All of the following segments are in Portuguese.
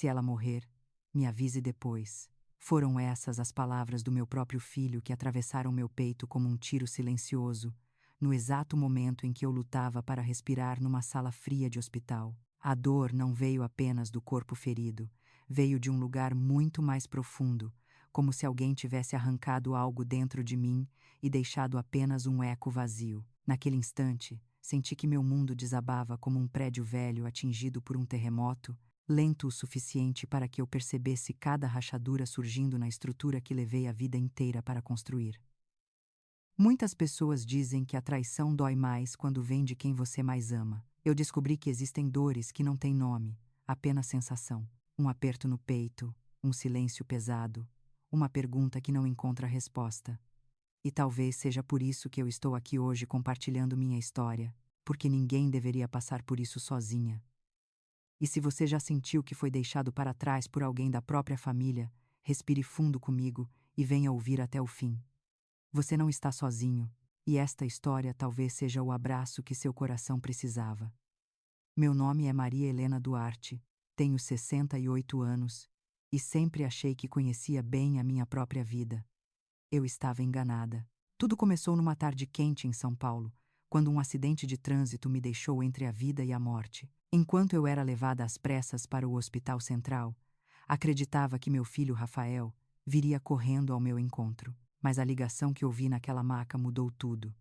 Se ela morrer, me avise depois. Foram essas as palavras do meu próprio filho que atravessaram meu peito como um tiro silencioso, no exato momento em que eu lutava para respirar numa sala fria de hospital. A dor não veio apenas do corpo ferido, veio de um lugar muito mais profundo, como se alguém tivesse arrancado algo dentro de mim e deixado apenas um eco vazio. Naquele instante, senti que meu mundo desabava como um prédio velho atingido por um terremoto, lento o suficiente para que eu percebesse cada rachadura surgindo na estrutura que levei a vida inteira para construir. Muitas pessoas dizem que a traição dói mais quando vem de quem você mais ama. Eu descobri que existem dores que não têm nome, apenas sensação. Um aperto no peito, um silêncio pesado, uma pergunta que não encontra resposta. E talvez seja por isso que eu estou aqui hoje compartilhando minha história, porque ninguém deveria passar por isso sozinha. E se você já sentiu que foi deixado para trás por alguém da própria família, respire fundo comigo e venha ouvir até o fim. Você não está sozinho, e esta história talvez seja o abraço que seu coração precisava. Meu nome é Maria Helena Duarte, tenho 68 anos, e sempre achei que conhecia bem a minha própria vida. Eu estava enganada. Tudo começou numa tarde quente em São Paulo, quando um acidente de trânsito me deixou entre a vida e a morte. Enquanto eu era levada às pressas para o Hospital Central, acreditava que meu filho Rafael viria correndo ao meu encontro. Mas a ligação que ouvi naquela maca mudou tudo.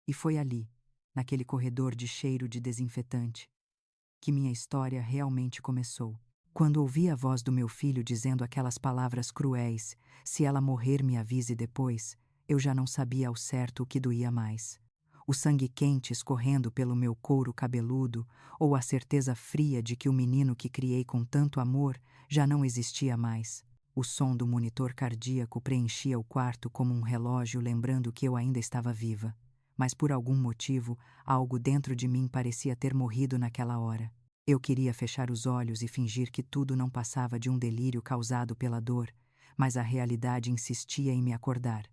E foi ali, naquele corredor de cheiro de desinfetante, que minha história realmente começou. Quando ouvi a voz do meu filho dizendo aquelas palavras cruéis, se ela morrer me avise depois, eu já não sabia ao certo o que doía mais. O sangue quente escorrendo pelo meu couro cabeludo, ou a certeza fria de que o menino que criei com tanto amor já não existia mais. O som do monitor cardíaco preenchia o quarto como um relógio lembrando que eu ainda estava viva. Mas por algum motivo, algo dentro de mim parecia ter morrido naquela hora. Eu queria fechar os olhos e fingir que tudo não passava de um delírio causado pela dor, mas a realidade insistia em me acordar.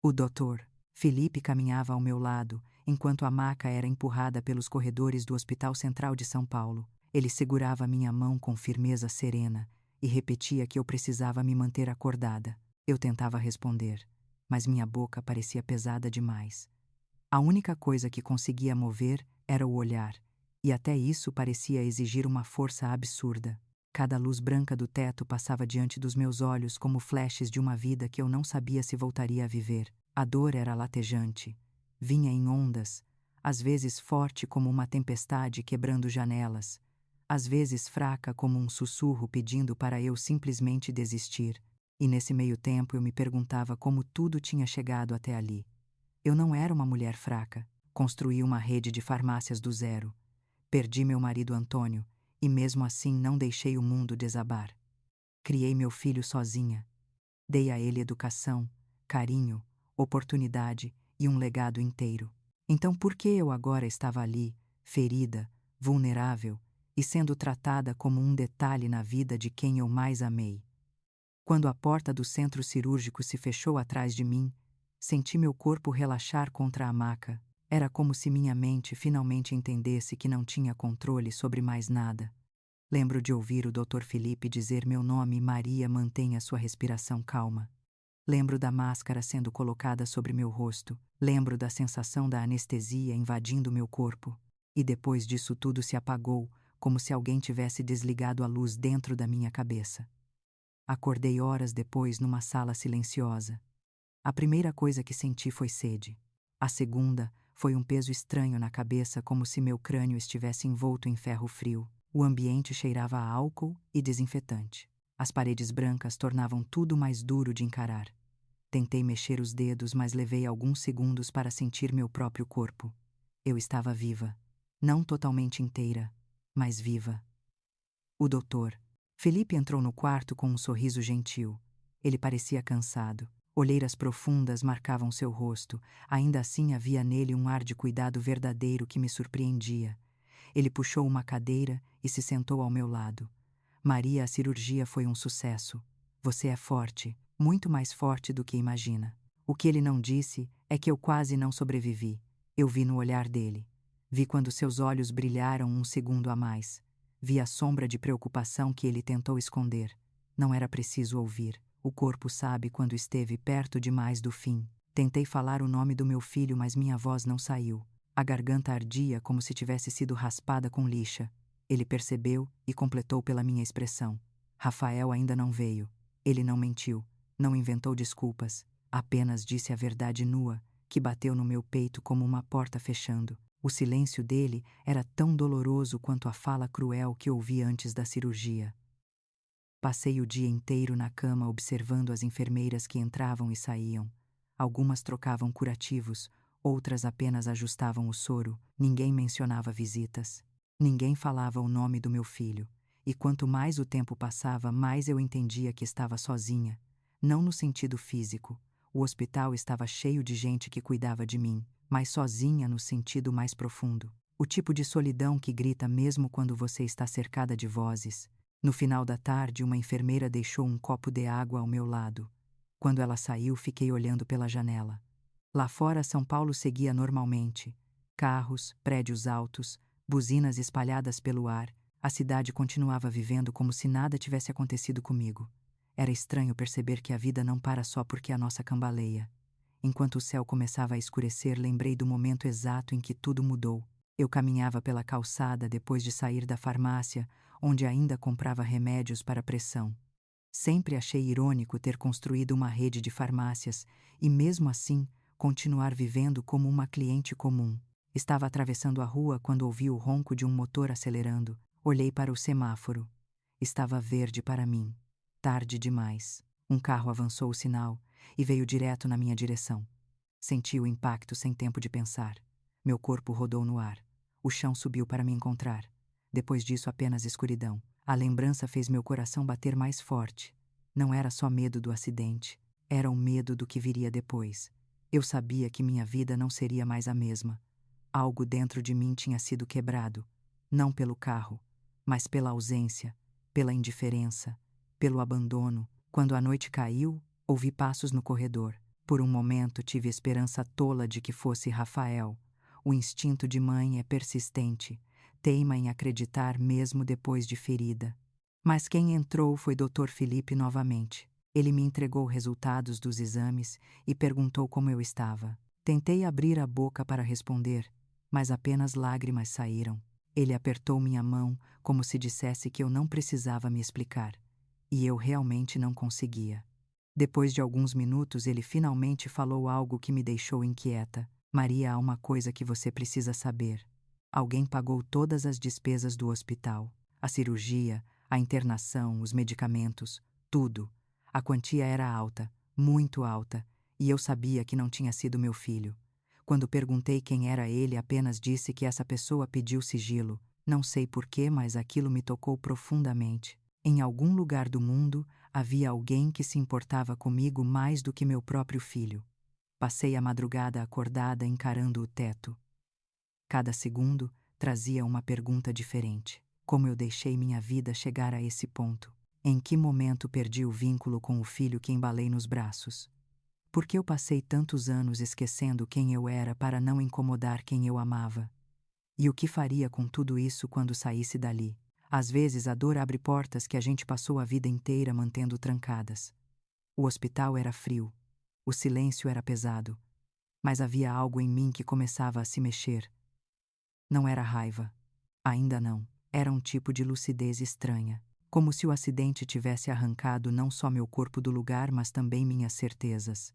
O Dr. Felipe caminhava ao meu lado, enquanto a maca era empurrada pelos corredores do Hospital Central de São Paulo. Ele segurava minha mão com firmeza serena e repetia que eu precisava me manter acordada. Eu tentava responder, mas minha boca parecia pesada demais. A única coisa que conseguia mover era o olhar, e até isso parecia exigir uma força absurda. Cada luz branca do teto passava diante dos meus olhos como flashes de uma vida que eu não sabia se voltaria a viver. A dor era latejante, vinha em ondas, às vezes forte como uma tempestade quebrando janelas, às vezes fraca como um sussurro pedindo para eu simplesmente desistir, e nesse meio tempo eu me perguntava como tudo tinha chegado até ali. Eu não era uma mulher fraca, construí uma rede de farmácias do zero, perdi meu marido Antônio, e mesmo assim não deixei o mundo desabar. Criei meu filho sozinha, dei a ele educação, carinho, oportunidade e um legado inteiro. Então por que eu agora estava ali, ferida, vulnerável, e sendo tratada como um detalhe na vida de quem eu mais amei? Quando a porta do centro cirúrgico se fechou atrás de mim, senti meu corpo relaxar contra a maca. Era como se minha mente finalmente entendesse que não tinha controle sobre mais nada. Lembro de ouvir o Dr. Felipe dizer meu nome e Maria mantenha sua respiração calma. Lembro da máscara sendo colocada sobre meu rosto. Lembro da sensação da anestesia invadindo meu corpo. E depois disso tudo se apagou, como se alguém tivesse desligado a luz dentro da minha cabeça. Acordei horas depois numa sala silenciosa. A primeira coisa que senti foi sede. A segunda foi um peso estranho na cabeça, como se meu crânio estivesse envolto em ferro frio. O ambiente cheirava a álcool e desinfetante. As paredes brancas tornavam tudo mais duro de encarar. Tentei mexer os dedos, mas levei alguns segundos para sentir meu próprio corpo. Eu estava viva. Não totalmente inteira, mas viva. O doutor Felipe entrou no quarto com um sorriso gentil. Ele parecia cansado. Olheiras profundas marcavam seu rosto. Ainda assim havia nele um ar de cuidado verdadeiro que me surpreendia. Ele puxou uma cadeira e se sentou ao meu lado. Maria, a cirurgia foi um sucesso. Você é forte, muito mais forte do que imagina. O que ele não disse é que eu quase não sobrevivi. Eu vi no olhar dele. Vi quando seus olhos brilharam um segundo a mais. Vi a sombra de preocupação que ele tentou esconder. Não era preciso ouvir. O corpo sabe quando esteve perto demais do fim. Tentei falar o nome do meu filho, mas minha voz não saiu. A garganta ardia como se tivesse sido raspada com lixa. Ele percebeu e completou pela minha expressão. Rafael ainda não veio. Ele não mentiu, não inventou desculpas, apenas disse a verdade nua, que bateu no meu peito como uma porta fechando. O silêncio dele era tão doloroso quanto a fala cruel que ouvi antes da cirurgia. Passei o dia inteiro na cama observando as enfermeiras que entravam e saíam. Algumas trocavam curativos, outras apenas ajustavam o soro. Ninguém mencionava visitas. Ninguém falava o nome do meu filho. E quanto mais o tempo passava, mais eu entendia que estava sozinha. Não no sentido físico. O hospital estava cheio de gente que cuidava de mim, mas sozinha no sentido mais profundo. O tipo de solidão que grita mesmo quando você está cercada de vozes. No final da tarde, uma enfermeira deixou um copo de água ao meu lado. Quando ela saiu, fiquei olhando pela janela. Lá fora, São Paulo seguia normalmente. Carros, prédios altos, buzinas espalhadas pelo ar. A cidade continuava vivendo como se nada tivesse acontecido comigo. Era estranho perceber que a vida não para só porque a nossa cambaleia. Enquanto o céu começava a escurecer, lembrei do momento exato em que tudo mudou. Eu caminhava pela calçada depois de sair da farmácia, onde ainda comprava remédios para pressão. Sempre achei irônico ter construído uma rede de farmácias e, mesmo assim, continuar vivendo como uma cliente comum. Estava atravessando a rua quando ouvi o ronco de um motor acelerando. Olhei para o semáforo. Estava verde para mim. Tarde demais. Um carro avançou o sinal e veio direto na minha direção. Senti o impacto sem tempo de pensar. Meu corpo rodou no ar. O chão subiu para me encontrar. Depois disso, apenas escuridão. A lembrança fez meu coração bater mais forte. Não era só medo do acidente, era o medo do que viria depois. Eu sabia que minha vida não seria mais a mesma. Algo dentro de mim tinha sido quebrado, não pelo carro, mas pela ausência, pela indiferença, pelo abandono. Quando a noite caiu, ouvi passos no corredor. Por um momento tive esperança tola de que fosse Rafael. O instinto de mãe é persistente, teima em acreditar mesmo depois de ferida. Mas quem entrou foi Dr. Felipe novamente. Ele me entregou resultados dos exames e perguntou como eu estava. Tentei abrir a boca para responder, mas apenas lágrimas saíram. Ele apertou minha mão como se dissesse que eu não precisava me explicar. E eu realmente não conseguia. Depois de alguns minutos, ele finalmente falou algo que me deixou inquieta. Maria, há uma coisa que você precisa saber. Alguém pagou todas as despesas do hospital. A cirurgia, a internação, os medicamentos, tudo. A quantia era alta, muito alta, e eu sabia que não tinha sido meu filho. Quando perguntei quem era ele, apenas disse que essa pessoa pediu sigilo. Não sei porquê, mas aquilo me tocou profundamente. Em algum lugar do mundo, havia alguém que se importava comigo mais do que meu próprio filho. Passei a madrugada acordada encarando o teto. Cada segundo trazia uma pergunta diferente. Como eu deixei minha vida chegar a esse ponto? Em que momento perdi o vínculo com o filho que embalei nos braços? Por que eu passei tantos anos esquecendo quem eu era para não incomodar quem eu amava? E o que faria com tudo isso quando saísse dali? Às vezes a dor abre portas que a gente passou a vida inteira mantendo trancadas. O hospital era frio, o silêncio era pesado, mas havia algo em mim que começava a se mexer. Não era raiva. Ainda não. Era um tipo de lucidez estranha. Como se o acidente tivesse arrancado não só meu corpo do lugar, mas também minhas certezas.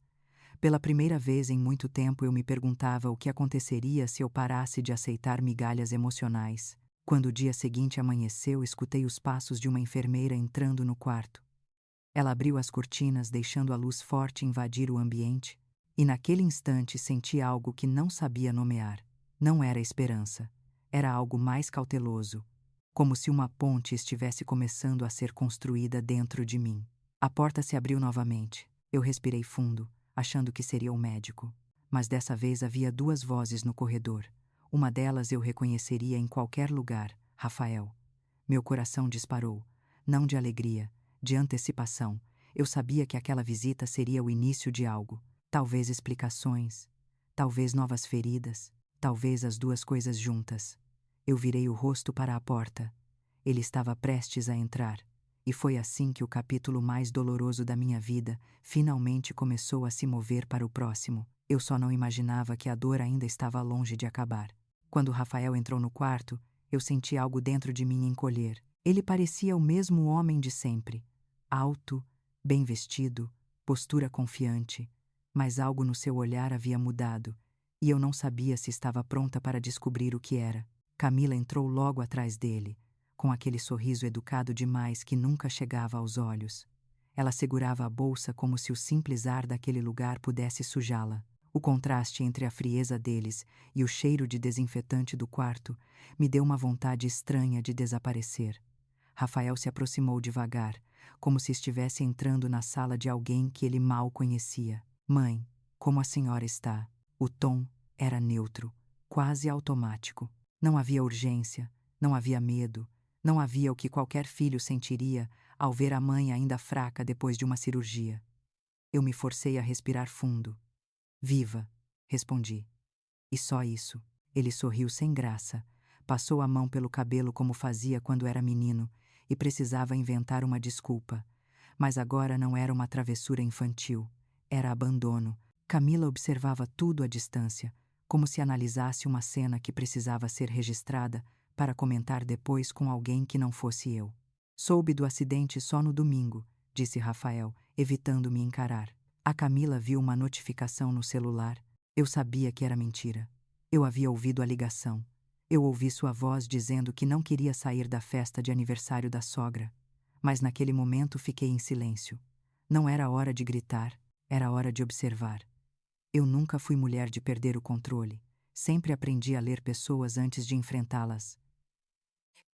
Pela primeira vez em muito tempo eu me perguntava o que aconteceria se eu parasse de aceitar migalhas emocionais. Quando o dia seguinte amanheceu, escutei os passos de uma enfermeira entrando no quarto. Ela abriu as cortinas, deixando a luz forte invadir o ambiente, e naquele instante senti algo que não sabia nomear. Não era esperança. Era algo mais cauteloso, como se uma ponte estivesse começando a ser construída dentro de mim. A porta se abriu novamente. Eu respirei fundo, achando que seria o médico. Mas dessa vez havia duas vozes no corredor. Uma delas eu reconheceria em qualquer lugar: Rafael. Meu coração disparou, não de alegria, de antecipação. Eu sabia que aquela visita seria o início de algo. Talvez explicações, talvez novas feridas, talvez as duas coisas juntas. Eu virei o rosto para a porta. Ele estava prestes a entrar. E foi assim que o capítulo mais doloroso da minha vida finalmente começou a se mover para o próximo. Eu só não imaginava que a dor ainda estava longe de acabar. Quando Rafael entrou no quarto, eu senti algo dentro de mim encolher. Ele parecia o mesmo homem de sempre. Alto, bem vestido, postura confiante, mas algo no seu olhar havia mudado, e eu não sabia se estava pronta para descobrir o que era. Camila entrou logo atrás dele, com aquele sorriso educado demais que nunca chegava aos olhos. Ela segurava a bolsa como se o simples ar daquele lugar pudesse sujá-la. O contraste entre a frieza deles e o cheiro de desinfetante do quarto me deu uma vontade estranha de desaparecer. Rafael se aproximou devagar, como se estivesse entrando na sala de alguém que ele mal conhecia. Mãe, como a senhora está? O tom era neutro, quase automático. Não havia urgência, não havia medo, não havia o que qualquer filho sentiria ao ver a mãe ainda fraca depois de uma cirurgia. Eu me forcei a respirar fundo. Viva, respondi. E só isso. Ele sorriu sem graça, passou a mão pelo cabelo como fazia quando era menino e precisava inventar uma desculpa. Mas agora não era uma travessura infantil, era abandono. Camila observava tudo à distância, como se analisasse uma cena que precisava ser registrada para comentar depois com alguém que não fosse eu. Soube do acidente só no domingo, disse Rafael, evitando me encarar. A Camila viu uma notificação no celular. Eu sabia que era mentira. Eu havia ouvido a ligação. Eu ouvi sua voz dizendo que não queria sair da festa de aniversário da sogra. Mas naquele momento fiquei em silêncio. Não era hora de gritar, era hora de observar. Eu nunca fui mulher de perder o controle. Sempre aprendi a ler pessoas antes de enfrentá-las.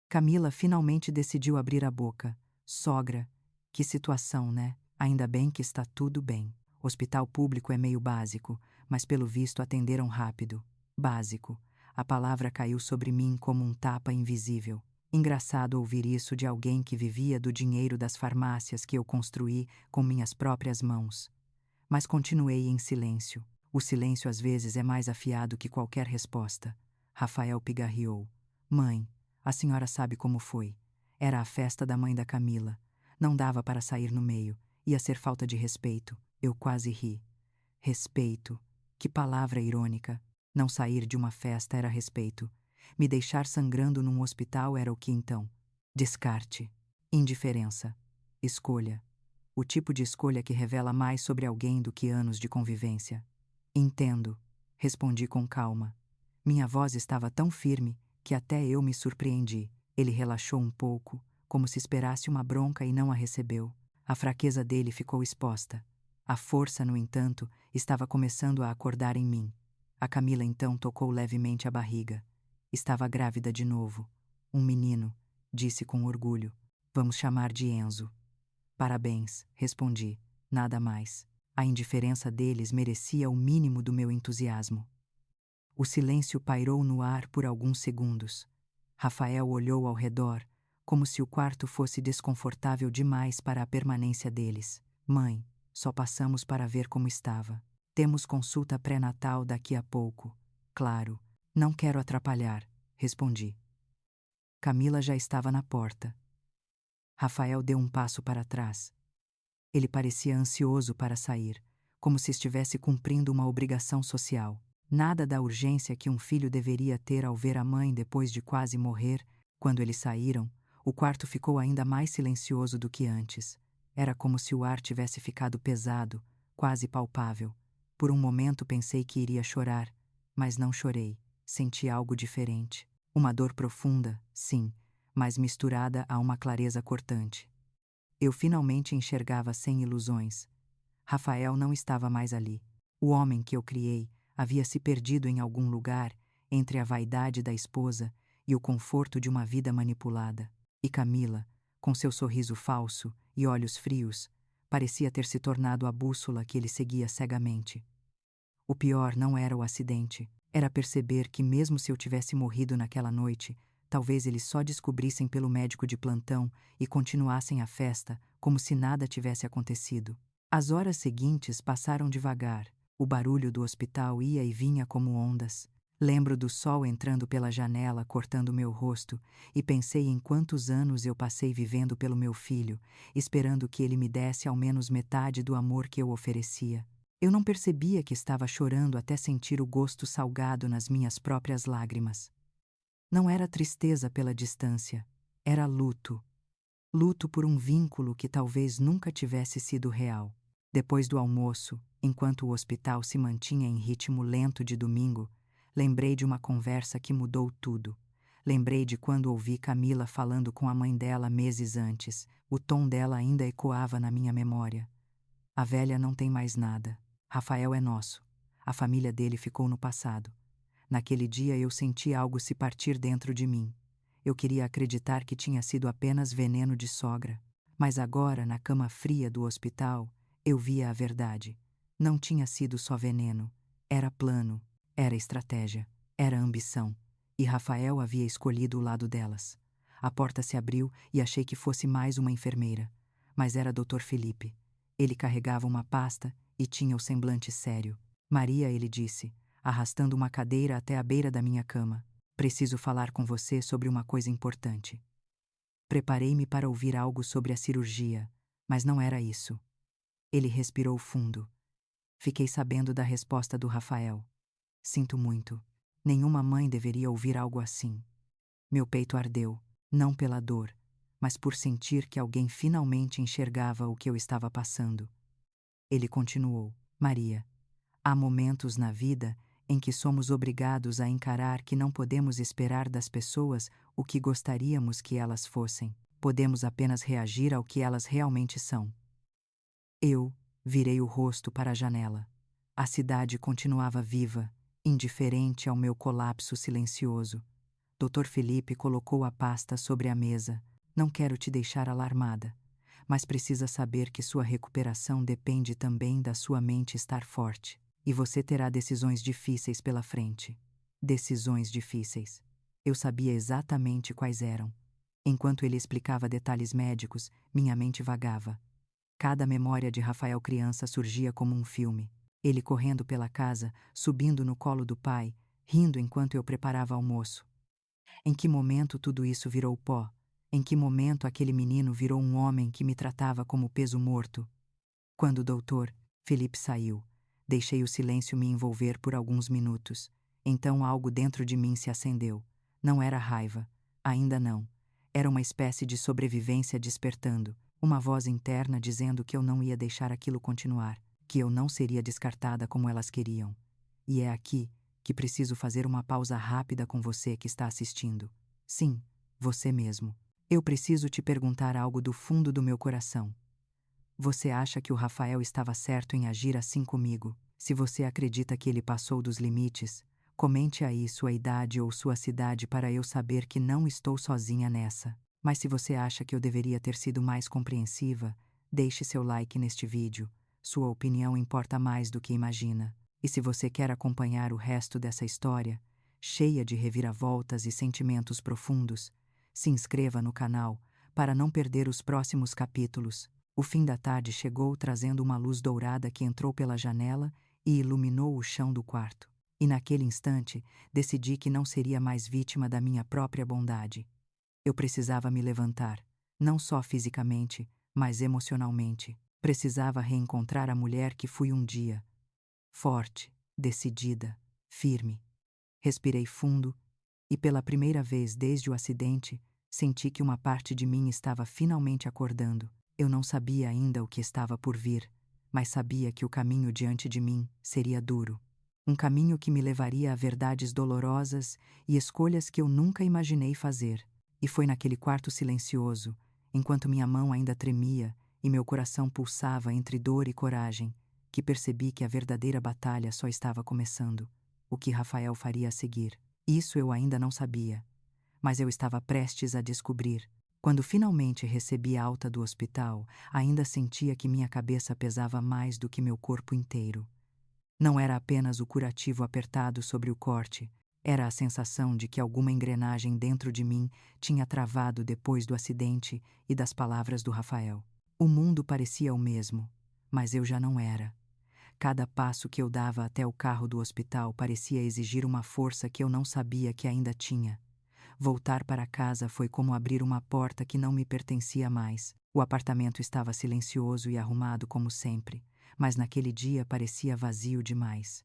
Camila finalmente decidiu abrir a boca. Sogra, que situação, né? Ainda bem que está tudo bem. Hospital público é meio básico, mas pelo visto atenderam rápido. Básico. A palavra caiu sobre mim como um tapa invisível. Engraçado ouvir isso de alguém que vivia do dinheiro das farmácias que eu construí com minhas próprias mãos. Mas continuei em silêncio. O silêncio às vezes é mais afiado que qualquer resposta. Rafael pigarreou. Mãe, a senhora sabe como foi. Era a festa da mãe da Camila. Não dava para sair no meio. Ia ser falta de respeito. Eu quase ri. Respeito. Que palavra irônica. Não sair de uma festa era respeito. Me deixar sangrando num hospital era o que então? Descarte. Indiferença. Escolha. O tipo de escolha que revela mais sobre alguém do que anos de convivência. Entendo, respondi com calma. Minha voz estava tão firme que até eu me surpreendi. Ele relaxou um pouco, como se esperasse uma bronca e não a recebeu. A fraqueza dele ficou exposta. A força, no entanto, estava começando a acordar em mim. A Camila então tocou levemente a barriga. Estava grávida de novo. Um menino, disse com orgulho. Vamos chamar de Enzo. Parabéns, respondi. Nada mais. A indiferença deles merecia o mínimo do meu entusiasmo. O silêncio pairou no ar por alguns segundos. Rafael olhou ao redor, como se o quarto fosse desconfortável demais para a permanência deles. Mãe, só passamos para ver como estava. Temos consulta pré-natal daqui a pouco. Claro, não quero atrapalhar, respondi. Camila já estava na porta. Rafael deu um passo para trás. Ele parecia ansioso para sair, como se estivesse cumprindo uma obrigação social. Nada da urgência que um filho deveria ter ao ver a mãe depois de quase morrer. Quando eles saíram, o quarto ficou ainda mais silencioso do que antes. Era como se o ar tivesse ficado pesado, quase palpável. Por um momento pensei que iria chorar, mas não chorei. Senti algo diferente. Uma dor profunda, sim, mas misturada a uma clareza cortante. Eu finalmente enxergava sem ilusões. Rafael não estava mais ali. O homem que eu criei havia se perdido em algum lugar entre a vaidade da esposa e o conforto de uma vida manipulada. E Camila, com seu sorriso falso e olhos frios, parecia ter se tornado a bússola que ele seguia cegamente. O pior não era o acidente, era perceber que mesmo se eu tivesse morrido naquela noite, talvez eles só descobrissem pelo médico de plantão e continuassem a festa como se nada tivesse acontecido. As horas seguintes passaram devagar. O barulho do hospital ia e vinha como ondas. Lembro do sol entrando pela janela, cortando meu rosto, e pensei em quantos anos eu passei vivendo pelo meu filho, esperando que ele me desse ao menos metade do amor que eu oferecia. Eu não percebia que estava chorando até sentir o gosto salgado nas minhas próprias lágrimas. Não era tristeza pela distância, era luto. Luto por um vínculo que talvez nunca tivesse sido real. Depois do almoço, enquanto o hospital se mantinha em ritmo lento de domingo, lembrei de uma conversa que mudou tudo. Lembrei de quando ouvi Camila falando com a mãe dela meses antes. O tom dela ainda ecoava na minha memória. A velha não tem mais nada. Rafael é nosso. A família dele ficou no passado. Naquele dia eu senti algo se partir dentro de mim. Eu queria acreditar que tinha sido apenas veneno de sogra. Mas agora, na cama fria do hospital, eu via a verdade. Não tinha sido só veneno. Era plano, era estratégia, era ambição. E Rafael havia escolhido o lado delas. A porta se abriu e achei que fosse mais uma enfermeira. Mas era Dr. Felipe. Ele carregava uma pasta e tinha o semblante sério. Maria, ele disse, arrastando uma cadeira até a beira da minha cama. Preciso falar com você sobre uma coisa importante. Preparei-me para ouvir algo sobre a cirurgia, mas não era isso. Ele respirou fundo. Fiquei sabendo da resposta do Rafael. Sinto muito. Nenhuma mãe deveria ouvir algo assim. Meu peito ardeu, não pela dor, mas por sentir que alguém finalmente enxergava o que eu estava passando. Ele continuou: Maria, há momentos na vida em que somos obrigados a encarar que não podemos esperar das pessoas o que gostaríamos que elas fossem. Podemos apenas reagir ao que elas realmente são. Eu virei o rosto para a janela. A cidade continuava viva, indiferente ao meu colapso silencioso. Dr. Felipe colocou a pasta sobre a mesa. Não quero te deixar alarmada, mas precisa saber que sua recuperação depende também da sua mente estar forte. E você terá decisões difíceis pela frente. Decisões difíceis. Eu sabia exatamente quais eram. Enquanto ele explicava detalhes médicos, minha mente vagava. Cada memória de Rafael criança surgia como um filme. Ele correndo pela casa, subindo no colo do pai, rindo enquanto eu preparava almoço. Em que momento tudo isso virou pó? Em que momento aquele menino virou um homem que me tratava como peso morto? Quando o doutor Felipe saiu, deixei o silêncio me envolver por alguns minutos. Então algo dentro de mim se acendeu. Não era raiva. Ainda não. Era uma espécie de sobrevivência despertando. Uma voz interna dizendo que eu não ia deixar aquilo continuar. Que eu não seria descartada como elas queriam. E é aqui que preciso fazer uma pausa rápida com você que está assistindo. Sim, você mesmo. Eu preciso te perguntar algo do fundo do meu coração. Você acha que o Rafael estava certo em agir assim comigo? Se você acredita que ele passou dos limites, comente aí sua idade ou sua cidade para eu saber que não estou sozinha nessa. Mas se você acha que eu deveria ter sido mais compreensiva, deixe seu like neste vídeo. Sua opinião importa mais do que imagina. E se você quer acompanhar o resto dessa história, cheia de reviravoltas e sentimentos profundos, se inscreva no canal para não perder os próximos capítulos. O fim da tarde chegou trazendo uma luz dourada que entrou pela janela e iluminou o chão do quarto. E naquele instante, decidi que não seria mais vítima da minha própria bondade. Eu precisava me levantar, não só fisicamente, mas emocionalmente. Precisava reencontrar a mulher que fui um dia. Forte, decidida, firme. Respirei fundo e, pela primeira vez desde o acidente, senti que uma parte de mim estava finalmente acordando. Eu não sabia ainda o que estava por vir, mas sabia que o caminho diante de mim seria duro. Um caminho que me levaria a verdades dolorosas e escolhas que eu nunca imaginei fazer. E foi naquele quarto silencioso, enquanto minha mão ainda tremia e meu coração pulsava entre dor e coragem, que percebi que a verdadeira batalha só estava começando. O que Rafael faria a seguir? Isso eu ainda não sabia, mas eu estava prestes a descobrir. Quando finalmente recebi a alta do hospital, ainda sentia que minha cabeça pesava mais do que meu corpo inteiro. Não era apenas o curativo apertado sobre o corte, era a sensação de que alguma engrenagem dentro de mim tinha travado depois do acidente e das palavras do Rafael. O mundo parecia o mesmo, mas eu já não era. Cada passo que eu dava até o carro do hospital parecia exigir uma força que eu não sabia que ainda tinha. Voltar para casa foi como abrir uma porta que não me pertencia mais. O apartamento estava silencioso e arrumado como sempre, mas naquele dia parecia vazio demais.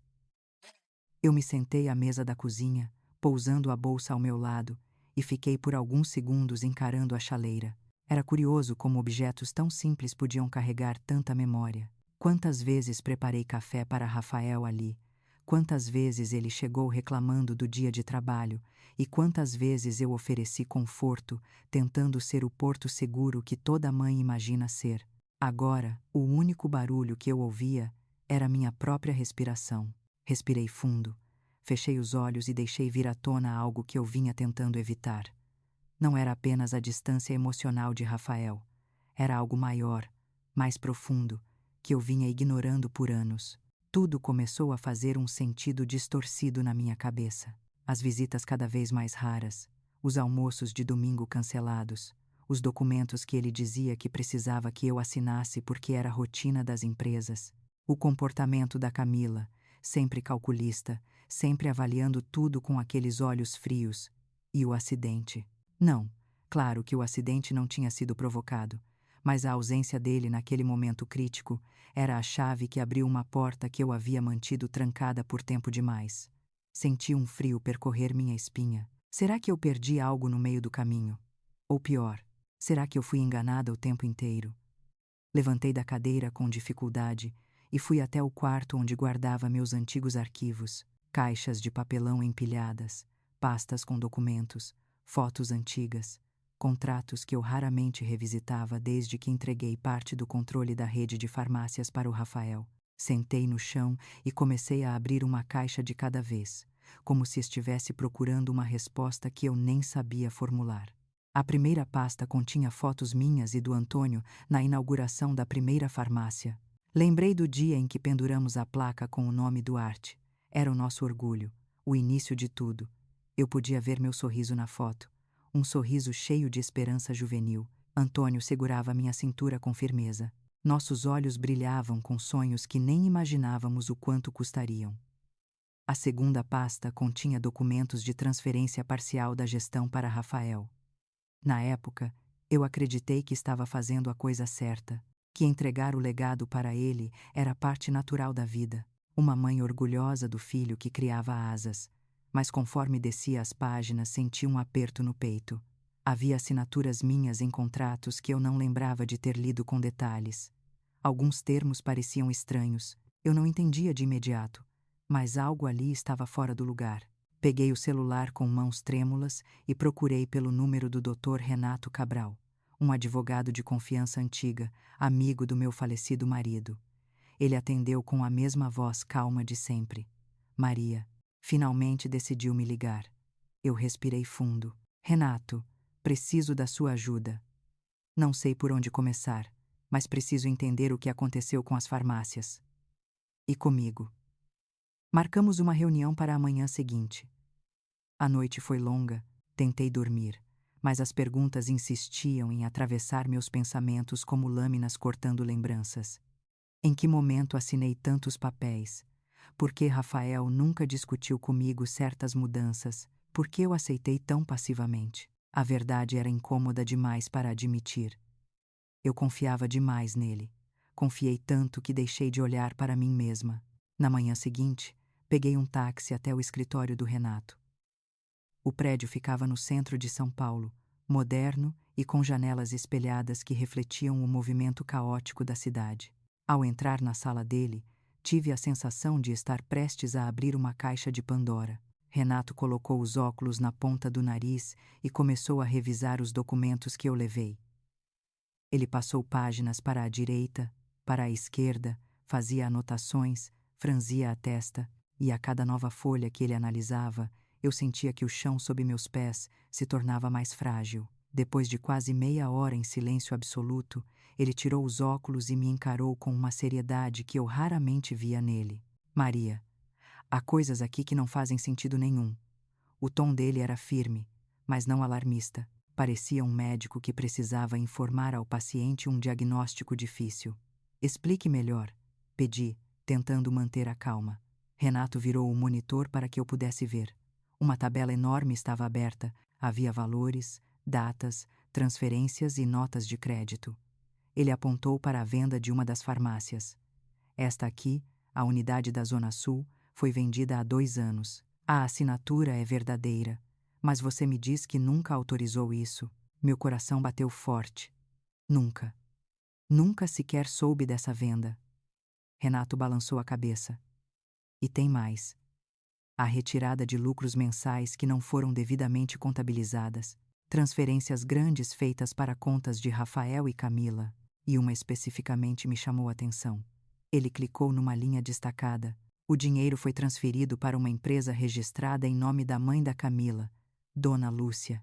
Eu me sentei à mesa da cozinha, pousando a bolsa ao meu lado, e fiquei por alguns segundos encarando a chaleira. Era curioso como objetos tão simples podiam carregar tanta memória. Quantas vezes preparei café para Rafael ali, quantas vezes ele chegou reclamando do dia de trabalho, e quantas vezes eu ofereci conforto, tentando ser o porto seguro que toda mãe imagina ser. Agora, o único barulho que eu ouvia era minha própria respiração. Respirei fundo, fechei os olhos e deixei vir à tona algo que eu vinha tentando evitar. Não era apenas a distância emocional de Rafael, era algo maior, mais profundo, que eu vinha ignorando por anos. Tudo começou a fazer um sentido distorcido na minha cabeça. As visitas cada vez mais raras, os almoços de domingo cancelados, os documentos que ele dizia que precisava que eu assinasse porque era a rotina das empresas, o comportamento da Camila, sempre calculista, sempre avaliando tudo com aqueles olhos frios, e o acidente. Não, claro que o acidente não tinha sido provocado, mas a ausência dele naquele momento crítico era a chave que abriu uma porta que eu havia mantido trancada por tempo demais. Senti um frio percorrer minha espinha. Será que eu perdi algo no meio do caminho? Ou pior, será que eu fui enganada o tempo inteiro? Levantei da cadeira com dificuldade e fui até o quarto onde guardava meus antigos arquivos, caixas de papelão empilhadas, pastas com documentos, fotos antigas, contratos que eu raramente revisitava desde que entreguei parte do controle da rede de farmácias para o Rafael. Sentei no chão e comecei a abrir uma caixa de cada vez, como se estivesse procurando uma resposta que eu nem sabia formular. A primeira pasta continha fotos minhas e do Antônio na inauguração da primeira farmácia. Lembrei do dia em que penduramos a placa com o nome Duarte. Era o nosso orgulho, o início de tudo. Eu podia ver meu sorriso na foto, um sorriso cheio de esperança juvenil. Antônio segurava minha cintura com firmeza. Nossos olhos brilhavam com sonhos que nem imaginávamos o quanto custariam. A segunda pasta continha documentos de transferência parcial da gestão para Rafael. Na época, eu acreditei que estava fazendo a coisa certa, que entregar o legado para ele era parte natural da vida. Uma mãe orgulhosa do filho que criava asas, mas conforme descia as páginas senti um aperto no peito. Havia assinaturas minhas em contratos que eu não lembrava de ter lido com detalhes. Alguns termos pareciam estranhos, eu não entendia de imediato, mas algo ali estava fora do lugar. Peguei o celular com mãos trêmulas e procurei pelo número do Dr. Renato Cabral, um advogado de confiança antiga, amigo do meu falecido marido. Ele atendeu com a mesma voz calma de sempre. Maria. Finalmente decidiu me ligar. Eu respirei fundo. Renato, preciso da sua ajuda. Não sei por onde começar, mas preciso entender o que aconteceu com as farmácias. E comigo. Marcamos uma reunião para a manhã seguinte. A noite foi longa, tentei dormir, mas as perguntas insistiam em atravessar meus pensamentos como lâminas cortando lembranças. Em que momento assinei tantos papéis? Por que Rafael nunca discutiu comigo certas mudanças? Por que eu aceitei tão passivamente? A verdade era incômoda demais para admitir. Eu confiava demais nele. Confiei tanto que deixei de olhar para mim mesma. Na manhã seguinte, peguei um táxi até o escritório do Renato. O prédio ficava no centro de São Paulo, moderno e com janelas espelhadas que refletiam o movimento caótico da cidade. Ao entrar na sala dele, tive a sensação de estar prestes a abrir uma caixa de Pandora. Renato colocou os óculos na ponta do nariz e começou a revisar os documentos que eu levei. Ele passou páginas para a direita, para a esquerda, fazia anotações, franzia a testa, e a cada nova folha que ele analisava, eu sentia que o chão sob meus pés se tornava mais frágil. Depois de quase meia hora em silêncio absoluto, ele tirou os óculos e me encarou com uma seriedade que eu raramente via nele. Maria, há coisas aqui que não fazem sentido nenhum. O tom dele era firme, mas não alarmista. Parecia um médico que precisava informar ao paciente um diagnóstico difícil. Explique melhor, pedi, tentando manter a calma. Renato virou o monitor para que eu pudesse ver. Uma tabela enorme estava aberta, havia valores, datas, transferências e notas de crédito. Ele apontou para a venda de uma das farmácias. Esta aqui, a unidade da Zona Sul, foi vendida há 2 anos. A assinatura é verdadeira, mas você me diz que nunca autorizou isso. Meu coração bateu forte. Nunca. Nunca sequer soube dessa venda. Renato balançou a cabeça. E tem mais. A retirada de lucros mensais que não foram devidamente contabilizadas, transferências grandes feitas para contas de Rafael e Camila, e uma especificamente me chamou a atenção. Ele clicou numa linha destacada. O dinheiro foi transferido para uma empresa registrada em nome da mãe da Camila, Dona Lúcia.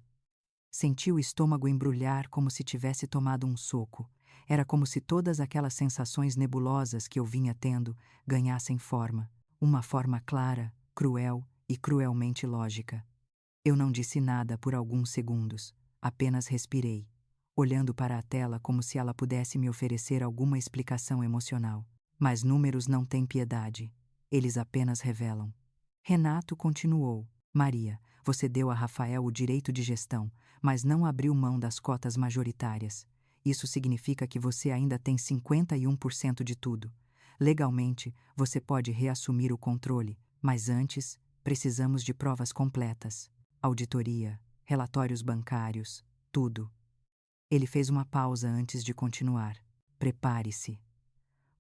Senti o estômago embrulhar como se tivesse tomado um soco. Era como se todas aquelas sensações nebulosas que eu vinha tendo ganhassem forma. Uma forma clara, cruel e cruelmente lógica. Eu não disse nada por alguns segundos, apenas respirei, olhando para a tela como se ela pudesse me oferecer alguma explicação emocional. Mas números não têm piedade. Eles apenas revelam. Renato continuou. Maria, você deu a Rafael o direito de gestão, mas não abriu mão das cotas majoritárias. Isso significa que você ainda tem 51% de tudo. Legalmente, você pode reassumir o controle, mas antes, precisamos de provas completas. Auditoria, relatórios bancários, tudo. Ele fez uma pausa antes de continuar. Prepare-se.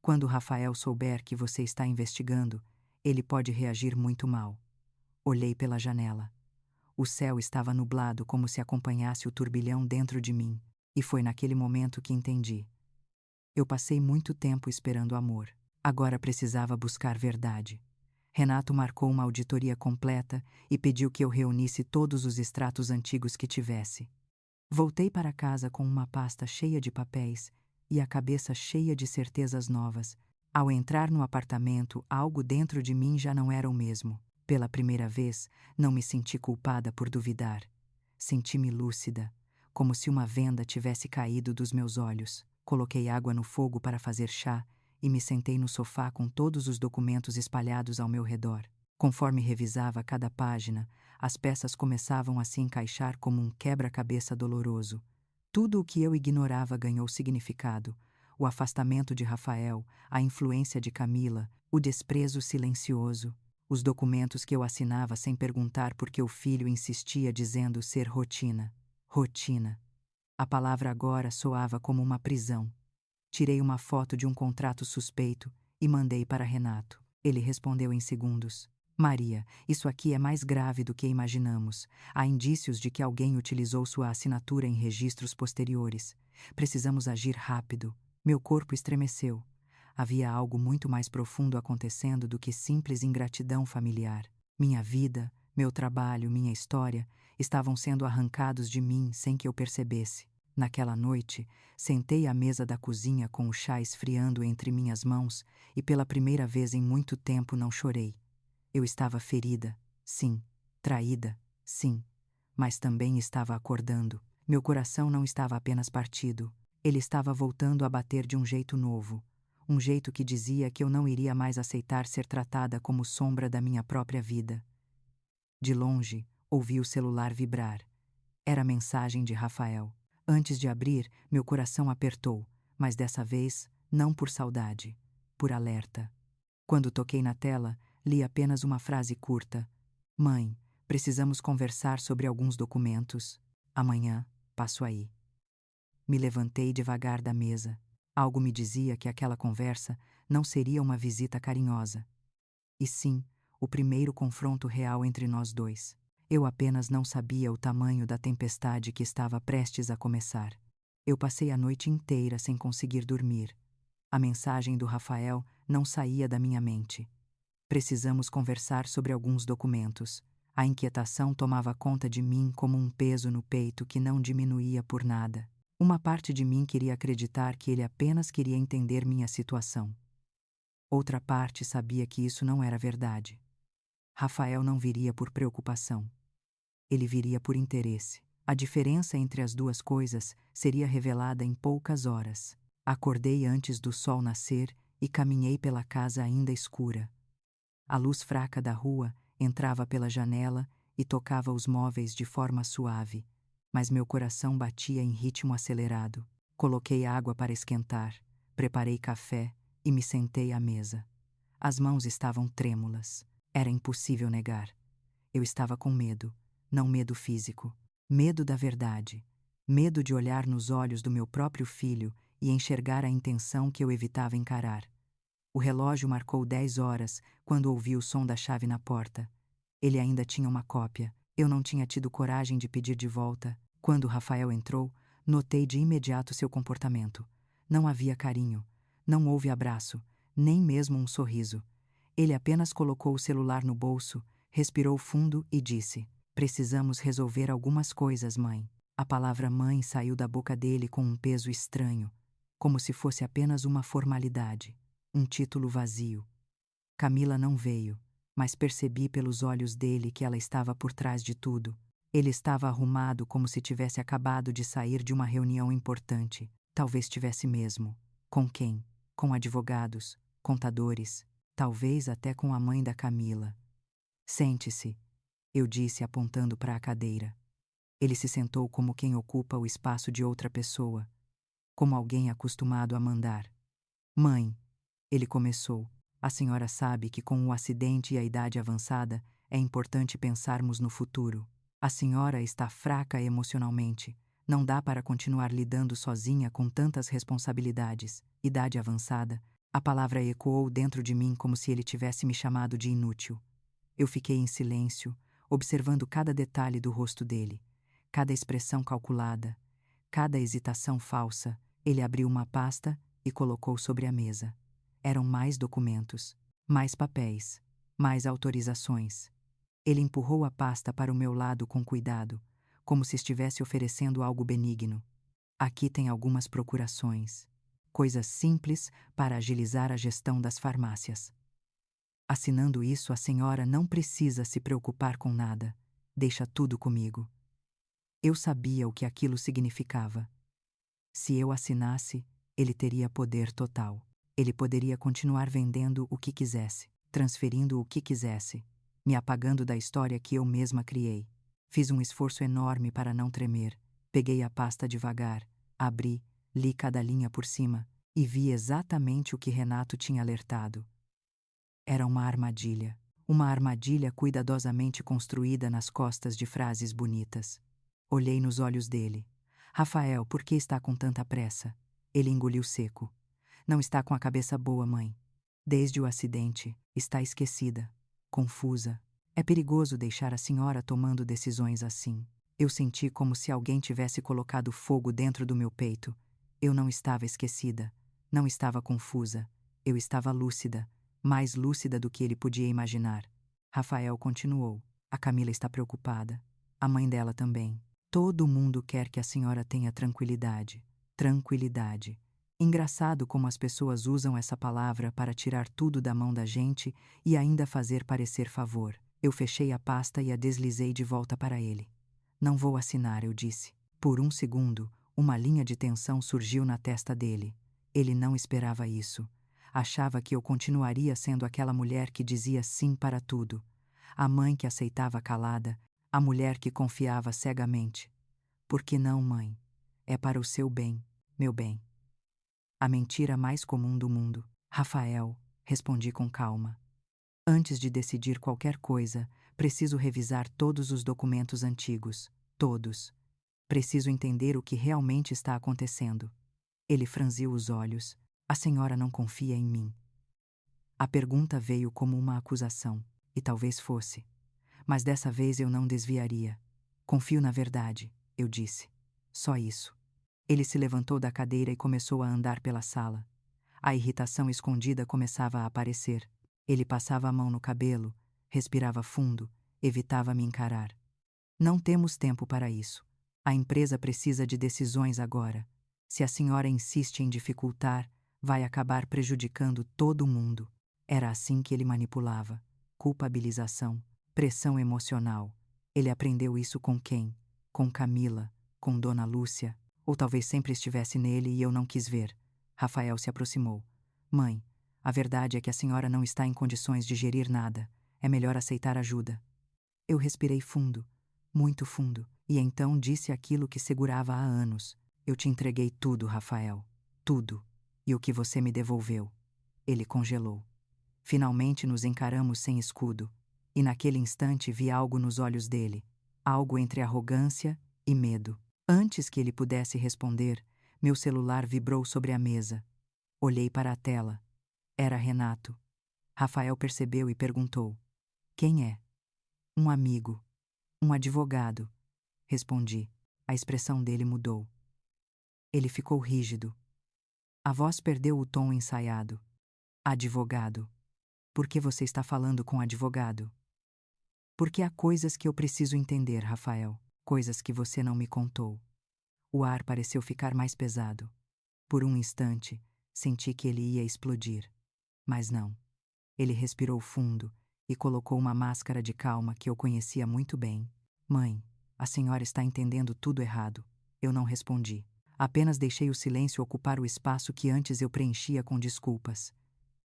Quando Rafael souber que você está investigando, ele pode reagir muito mal. Olhei pela janela. O céu estava nublado como se acompanhasse o turbilhão dentro de mim, e foi naquele momento que entendi. Eu passei muito tempo esperando amor. Agora precisava buscar verdade. Renato marcou uma auditoria completa e pediu que eu reunisse todos os extratos antigos que tivesse. Voltei para casa com uma pasta cheia de papéis e a cabeça cheia de certezas novas. Ao entrar no apartamento, algo dentro de mim já não era o mesmo. Pela primeira vez, não me senti culpada por duvidar. Senti-me lúcida, como se uma venda tivesse caído dos meus olhos. Coloquei água no fogo para fazer chá e me sentei no sofá com todos os documentos espalhados ao meu redor. Conforme revisava cada página, as peças começavam a se encaixar como um quebra-cabeça doloroso. Tudo o que eu ignorava ganhou significado. O afastamento de Rafael, a influência de Camila, o desprezo silencioso. Os documentos que eu assinava sem perguntar porque o filho insistia dizendo ser rotina. Rotina. A palavra agora soava como uma prisão. Tirei uma foto de um contrato suspeito e mandei para Renato. Ele respondeu em segundos. Maria, isso aqui é mais grave do que imaginamos. Há indícios de que alguém utilizou sua assinatura em registros posteriores. Precisamos agir rápido. Meu corpo estremeceu. Havia algo muito mais profundo acontecendo do que simples ingratidão familiar. Minha vida, meu trabalho, minha história estavam sendo arrancados de mim sem que eu percebesse. Naquela noite, sentei à mesa da cozinha com o chá esfriando entre minhas mãos e pela primeira vez em muito tempo não chorei. Eu estava ferida, sim. Traída, sim. Mas também estava acordando. Meu coração não estava apenas partido. Ele estava voltando a bater de um jeito novo. Um jeito que dizia que eu não iria mais aceitar ser tratada como sombra da minha própria vida. De longe, ouvi o celular vibrar. Era a mensagem de Rafael. Antes de abrir, meu coração apertou, mas dessa vez, não por saudade, por alerta. Quando toquei na tela, li apenas uma frase curta. Mãe, precisamos conversar sobre alguns documentos. Amanhã, passo aí. Me levantei devagar da mesa. Algo me dizia que aquela conversa não seria uma visita carinhosa. E sim, o primeiro confronto real entre nós dois. Eu apenas não sabia o tamanho da tempestade que estava prestes a começar. Eu passei a noite inteira sem conseguir dormir. A mensagem do Rafael não saía da minha mente. Precisamos conversar sobre alguns documentos. A inquietação tomava conta de mim como um peso no peito que não diminuía por nada. Uma parte de mim queria acreditar que ele apenas queria entender minha situação. Outra parte sabia que isso não era verdade. Rafael não viria por preocupação. Ele viria por interesse. A diferença entre as duas coisas seria revelada em poucas horas. Acordei antes do sol nascer e caminhei pela casa ainda escura. A luz fraca da rua entrava pela janela e tocava os móveis de forma suave, mas meu coração batia em ritmo acelerado. Coloquei água para esquentar, preparei café e me sentei à mesa. As mãos estavam trêmulas. Era impossível negar. Eu estava com medo, não medo físico. Medo da verdade. Medo de olhar nos olhos do meu próprio filho e enxergar a intenção que eu evitava encarar. O relógio marcou 10 horas quando ouvi o som da chave na porta. Ele ainda tinha uma cópia. Eu não tinha tido coragem de pedir de volta. Quando Rafael entrou, notei de imediato seu comportamento. Não havia carinho. Não houve abraço, nem mesmo um sorriso. Ele apenas colocou o celular no bolso, respirou fundo e disse: "Precisamos resolver algumas coisas, mãe." A palavra mãe saiu da boca dele com um peso estranho, como se fosse apenas uma formalidade, um título vazio. Camila não veio, mas percebi pelos olhos dele que ela estava por trás de tudo. Ele estava arrumado como se tivesse acabado de sair de uma reunião importante. Talvez tivesse mesmo. Com quem? Com advogados, contadores, talvez até com a mãe da Camila. "Sente-se", eu disse apontando para a cadeira. Ele se sentou como quem ocupa o espaço de outra pessoa, como alguém acostumado a mandar. "Mãe", ele começou, "a senhora sabe que com o acidente e a idade avançada é importante pensarmos no futuro. A senhora está fraca emocionalmente. Não dá para continuar lidando sozinha com tantas responsabilidades. Idade avançada." A palavra ecoou dentro de mim como se ele tivesse me chamado de inútil. Eu fiquei em silêncio, observando cada detalhe do rosto dele, cada expressão calculada, cada hesitação falsa. Ele abriu uma pasta e colocou sobre a mesa. Eram mais documentos, mais papéis, mais autorizações. Ele empurrou a pasta para o meu lado com cuidado, como se estivesse oferecendo algo benigno. "Aqui tem algumas procurações. Coisas simples para agilizar a gestão das farmácias. Assinando isso, a senhora não precisa se preocupar com nada. Deixa tudo comigo." Eu sabia o que aquilo significava. Se eu assinasse, ele teria poder total. Ele poderia continuar vendendo o que quisesse, transferindo o que quisesse, me apagando da história que eu mesma criei. Fiz um esforço enorme para não tremer. Peguei a pasta devagar, abri, li cada linha por cima e vi exatamente o que Renato tinha alertado. Era uma armadilha cuidadosamente construída nas costas de frases bonitas. Olhei nos olhos dele. "Rafael, por que está com tanta pressa?" Ele engoliu seco. "Não está com a cabeça boa, mãe. Desde o acidente, está esquecida, confusa. É perigoso deixar a senhora tomando decisões assim." Eu senti como se alguém tivesse colocado fogo dentro do meu peito. Eu não estava esquecida, não estava confusa, eu estava lúcida, mais lúcida do que ele podia imaginar. Rafael continuou: "A Camila está preocupada. A mãe dela também. Todo mundo quer que a senhora tenha tranquilidade. Tranquilidade. Engraçado como as pessoas usam essa palavra para tirar tudo da mão da gente e ainda fazer parecer favor." Eu fechei a pasta e a deslizei de volta para ele. "Não vou assinar", eu disse. Por um segundo, uma linha de tensão surgiu na testa dele. Ele não esperava isso. Achava que eu continuaria sendo aquela mulher que dizia sim para tudo. A mãe que aceitava calada, a mulher que confiava cegamente. "Por que não, mãe? É para o seu bem, meu bem." A mentira mais comum do mundo. "Rafael", respondi com calma. "Antes de decidir qualquer coisa, preciso revisar todos os documentos antigos. Todos. Preciso entender o que realmente está acontecendo." Ele franziu os olhos. "A senhora não confia em mim?" A pergunta veio como uma acusação, e talvez fosse. Mas dessa vez eu não desviaria. "Confio na verdade", eu disse. Só isso. Ele se levantou da cadeira e começou a andar pela sala. A irritação escondida começava a aparecer. Ele passava a mão no cabelo, respirava fundo, evitava me encarar. "Não temos tempo para isso. A empresa precisa de decisões agora. Se a senhora insiste em dificultar, vai acabar prejudicando todo mundo." Era assim que ele manipulava. Culpabilização, pressão emocional. Ele aprendeu isso com quem? Com Camila, com Dona Lúcia, ou talvez sempre estivesse nele e eu não quis ver. Rafael se aproximou. "Mãe, A verdade é que a senhora não está em condições de gerir nada. É melhor aceitar ajuda. Eu respirei fundo, muito fundo, e então disse aquilo que segurava há anos. Eu te entreguei tudo, Rafael. Tudo. E o que você me devolveu? Ele congelou. Finalmente nos encaramos sem escudo, e naquele instante vi algo nos olhos dele, algo entre arrogância e medo. Antes que ele pudesse responder, meu celular vibrou sobre a mesa. Olhei para a tela. Era Renato. Rafael percebeu e perguntou: Quem é? Um amigo. Um advogado. Respondi. A expressão dele mudou. Ele ficou rígido. A voz perdeu o tom ensaiado. Advogado. Por que você está falando com advogado? Porque há coisas que eu preciso entender, Rafael. Coisas que você não me contou. O ar pareceu ficar mais pesado. Por um instante, senti que ele ia explodir. Mas não. Ele respirou fundo e colocou uma máscara de calma que eu conhecia muito bem. Mãe, a senhora está entendendo tudo errado. Eu não respondi. Apenas deixei o silêncio ocupar o espaço que antes eu preenchia com desculpas.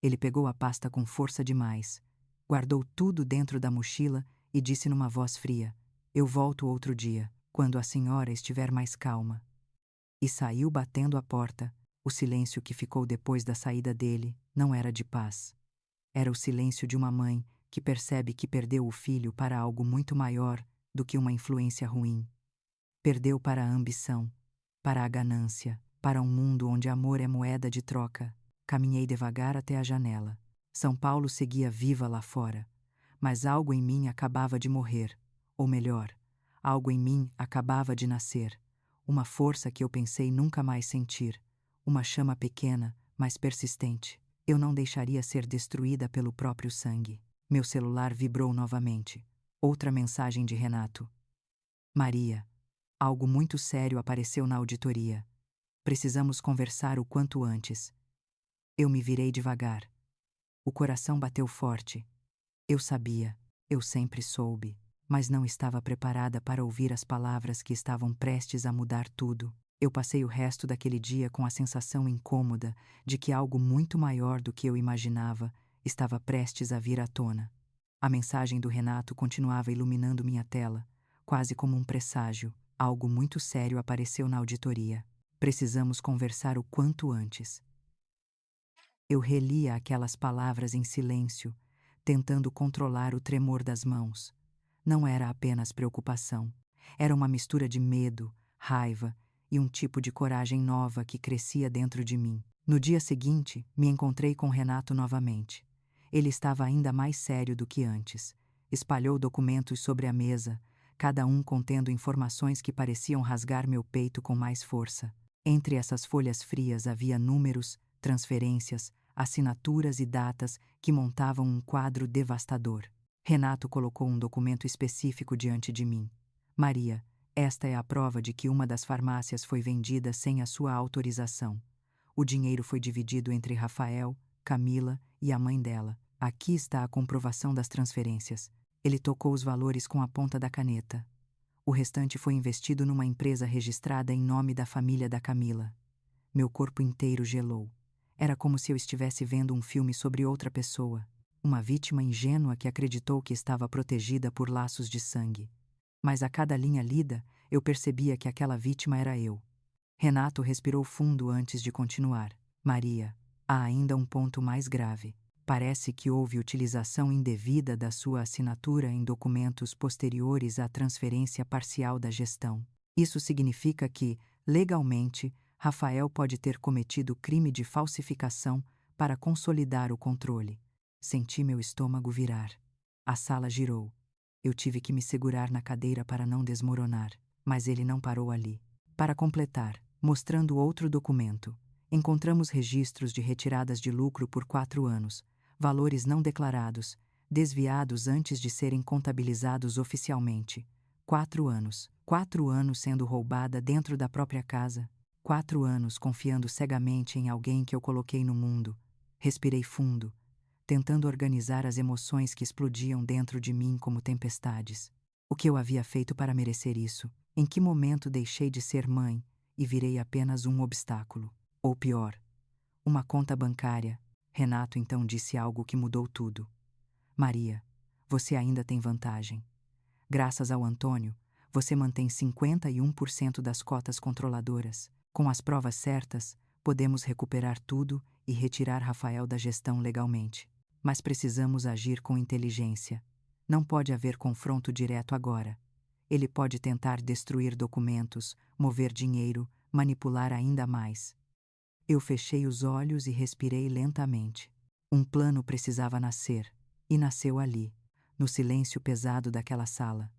Ele pegou a pasta com força demais, guardou tudo dentro da mochila e disse numa voz fria: Eu volto outro dia, quando a senhora estiver mais calma. E saiu batendo a porta. O silêncio que ficou depois da saída dele não era de paz. Era o silêncio de uma mãe que percebe que perdeu o filho para algo muito maior do que uma influência ruim. Perdeu para a ambição, para a ganância, para um mundo onde amor é moeda de troca. Caminhei devagar até a janela. São Paulo seguia viva lá fora, mas algo em mim acabava de morrer, ou melhor, algo em mim acabava de nascer, uma força que eu pensei nunca mais sentir, uma chama pequena, mas persistente. Eu não deixaria ser destruída pelo próprio sangue. Meu celular vibrou novamente. Outra mensagem de Renato. Maria, algo muito sério apareceu na auditoria. Precisamos conversar o quanto antes. Eu me virei devagar. O coração bateu forte. Eu sabia, eu sempre soube, mas não estava preparada para ouvir as palavras que estavam prestes a mudar tudo. Eu passei o resto daquele dia com a sensação incômoda de que algo muito maior do que eu imaginava estava prestes a vir à tona. A mensagem do Renato continuava iluminando minha tela, quase como um presságio. Algo muito sério apareceu na auditoria. Precisamos conversar o quanto antes. Eu relia aquelas palavras em silêncio, tentando controlar o tremor das mãos. Não era apenas preocupação. Era uma mistura de medo, raiva e um tipo de coragem nova que crescia dentro de mim. No dia seguinte, me encontrei com Renato novamente. Ele estava ainda mais sério do que antes. Espalhou documentos sobre a mesa, cada um contendo informações que pareciam rasgar meu peito com mais força. Entre essas folhas frias havia números, transferências, assinaturas e datas que montavam um quadro devastador. Renato colocou um documento específico diante de mim. Maria, esta é a prova de que uma das farmácias foi vendida sem a sua autorização. O dinheiro foi dividido entre Rafael, Camila e a mãe dela. Aqui está a comprovação das transferências. Ele tocou os valores com a ponta da caneta. O restante foi investido numa empresa registrada em nome da família da Camila. Meu corpo inteiro gelou. Era como se eu estivesse vendo um filme sobre outra pessoa, uma vítima ingênua que acreditou que estava protegida por laços de sangue. Mas a cada linha lida, eu percebia que aquela vítima era eu. Renato respirou fundo antes de continuar. Maria, há ainda um ponto mais grave. Parece que houve utilização indevida da sua assinatura em documentos posteriores à transferência parcial da gestão. Isso significa que, legalmente, Rafael pode ter cometido crime de falsificação para consolidar o controle. Senti meu estômago virar. A sala girou. Eu tive que me segurar na cadeira para não desmoronar, mas ele não parou ali. Para completar, mostrando outro documento, encontramos registros de retiradas de lucro por 4 anos, valores não declarados, desviados antes de serem contabilizados oficialmente. 4 anos. 4 anos sendo roubada dentro da própria casa. 4 anos confiando cegamente em alguém que eu coloquei no mundo. Respirei fundo, tentando organizar as emoções que explodiam dentro de mim como tempestades. O que eu havia feito para merecer isso? Em que momento deixei de ser mãe e virei apenas um obstáculo? Ou pior, uma conta bancária, Renato então disse algo que mudou tudo. Maria, você ainda tem vantagem. Graças ao Antônio, você mantém 51% das cotas controladoras. Com as provas certas, podemos recuperar tudo e retirar Rafael da gestão legalmente. Mas precisamos agir com inteligência. Não pode haver confronto direto agora. Ele pode tentar destruir documentos, mover dinheiro, manipular ainda mais. Eu fechei os olhos e respirei lentamente. Um plano precisava nascer, e nasceu ali, no silêncio pesado daquela sala.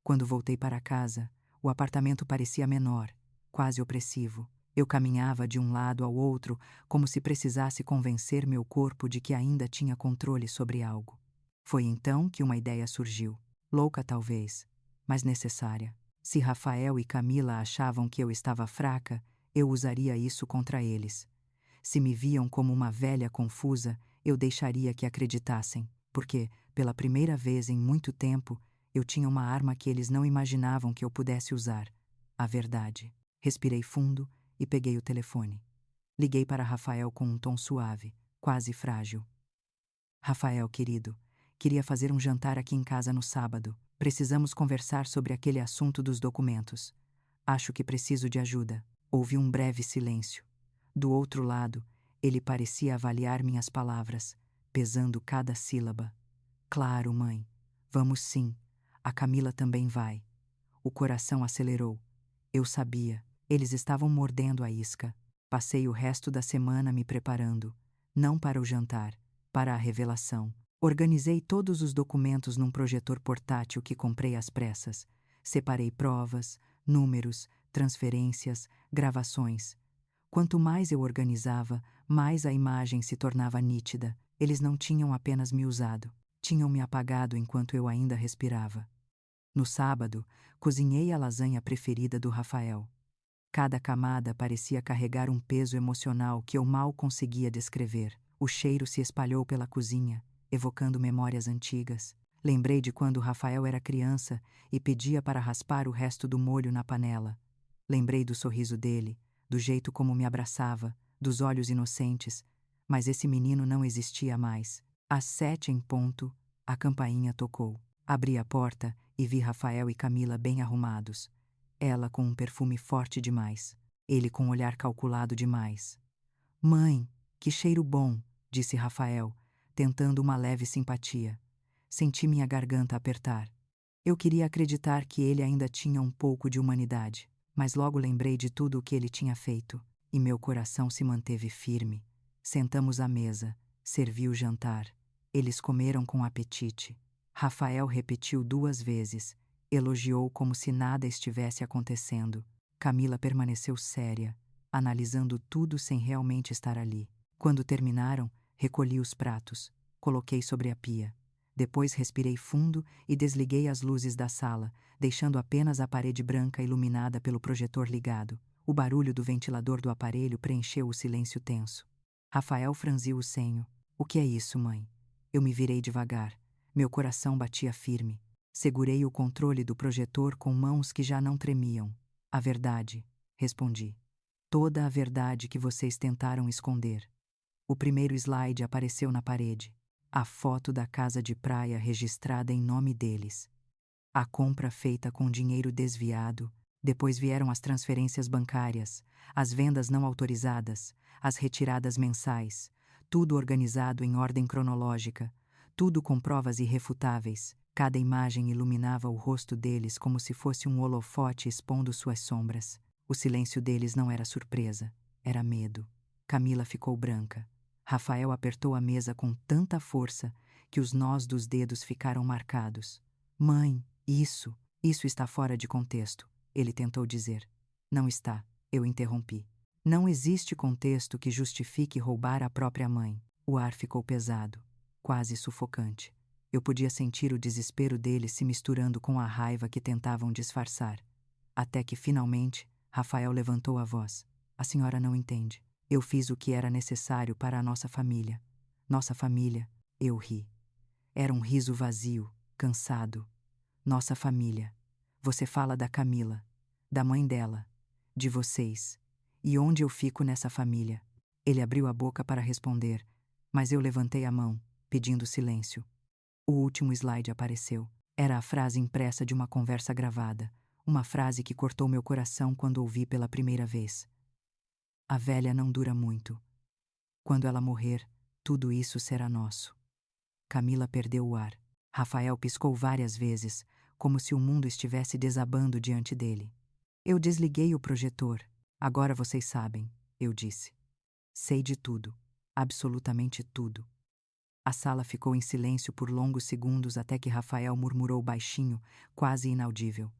Quando voltei para casa, o apartamento parecia menor, quase opressivo. Eu caminhava de um lado ao outro, como se precisasse convencer meu corpo de que ainda tinha controle sobre algo. Foi então que uma ideia surgiu. Louca talvez, mas necessária. Se Rafael e Camila achavam que eu estava fraca, eu usaria isso contra eles. Se me viam como uma velha confusa, eu deixaria que acreditassem, porque, pela primeira vez em muito tempo, eu tinha uma arma que eles não imaginavam que eu pudesse usar: a verdade. Respirei fundo e peguei o telefone. Liguei para Rafael com um tom suave, quase frágil. Rafael, querido, queria fazer um jantar aqui em casa no sábado. Precisamos conversar sobre aquele assunto dos documentos. Acho que preciso de ajuda. Houve um breve silêncio. Do outro lado, ele parecia avaliar minhas palavras, pesando cada sílaba. Claro, mãe. Vamos sim. A Camila também vai. O coração acelerou. Eu sabia. Eles estavam mordendo a isca. Passei o resto da semana me preparando. Não para o jantar, para a revelação. Organizei todos os documentos num projetor portátil que comprei às pressas. Separei provas, números, transferências, gravações. Quanto mais eu organizava, mais a imagem se tornava nítida. Eles não tinham apenas me usado, tinham me apagado enquanto eu ainda respirava. No sábado, cozinhei a lasanha preferida do Rafael. Cada camada parecia carregar um peso emocional que eu mal conseguia descrever. O cheiro se espalhou pela cozinha, evocando memórias antigas. Lembrei de quando Rafael era criança e pedia para raspar o resto do molho na panela. Lembrei do sorriso dele, do jeito como me abraçava, dos olhos inocentes, mas esse menino não existia mais. Às 7 em ponto, a campainha tocou. Abri a porta e vi Rafael e Camila bem arrumados. Ela com um perfume forte demais. Ele com um olhar calculado demais. Mãe, que cheiro bom, disse Rafael, tentando uma leve simpatia. Senti minha garganta apertar. Eu queria acreditar que ele ainda tinha um pouco de humanidade, mas logo lembrei de tudo o que ele tinha feito, e meu coração se manteve firme. Sentamos à mesa, servi o jantar. Eles comeram com apetite. Rafael repetiu 2 vezes, elogiou como se nada estivesse acontecendo. Camila permaneceu séria, analisando tudo sem realmente estar ali. Quando terminaram, recolhi os pratos, coloquei sobre a pia. Depois respirei fundo e desliguei as luzes da sala, deixando apenas a parede branca iluminada pelo projetor ligado. O barulho do ventilador do aparelho preencheu o silêncio tenso. Rafael franziu o senho. O que é isso, mãe? Eu me virei devagar. Meu coração batia firme. Segurei o controle do projetor com mãos que já não tremiam. A verdade, respondi. Toda a verdade que vocês tentaram esconder. O primeiro slide apareceu na parede. A foto da casa de praia registrada em nome deles. A compra feita com dinheiro desviado. Depois vieram as transferências bancárias, as vendas não autorizadas, as retiradas mensais. Tudo organizado em ordem cronológica. Tudo com provas irrefutáveis. Cada imagem iluminava o rosto deles como se fosse um holofote expondo suas sombras. O silêncio deles não era surpresa, era medo. Camila ficou branca. Rafael apertou a mesa com tanta força que os nós dos dedos ficaram marcados. Mãe, isso está fora de contexto, ele tentou dizer. Não está, eu interrompi. Não existe contexto que justifique roubar a própria mãe. O ar ficou pesado, quase sufocante. Eu podia sentir o desespero deles se misturando com a raiva que tentavam disfarçar. Até que, finalmente, Rafael levantou a voz. A senhora não entende. Eu fiz o que era necessário para a nossa família. Nossa família, eu ri. Era um riso vazio, cansado. Nossa família. Você fala da Camila, da mãe dela, de vocês. E onde eu fico nessa família? Ele abriu a boca para responder, mas eu levantei a mão, pedindo silêncio. O último slide apareceu. Era a frase impressa de uma conversa gravada, uma frase que cortou meu coração quando ouvi pela primeira vez. A velha não dura muito. Quando ela morrer, tudo isso será nosso. Camila perdeu o ar. Rafael piscou várias vezes, como se o mundo estivesse desabando diante dele. Eu desliguei o projetor. Agora vocês sabem, eu disse. Sei de tudo. Absolutamente tudo. A sala ficou em silêncio por longos segundos até que Rafael murmurou baixinho, quase inaudível.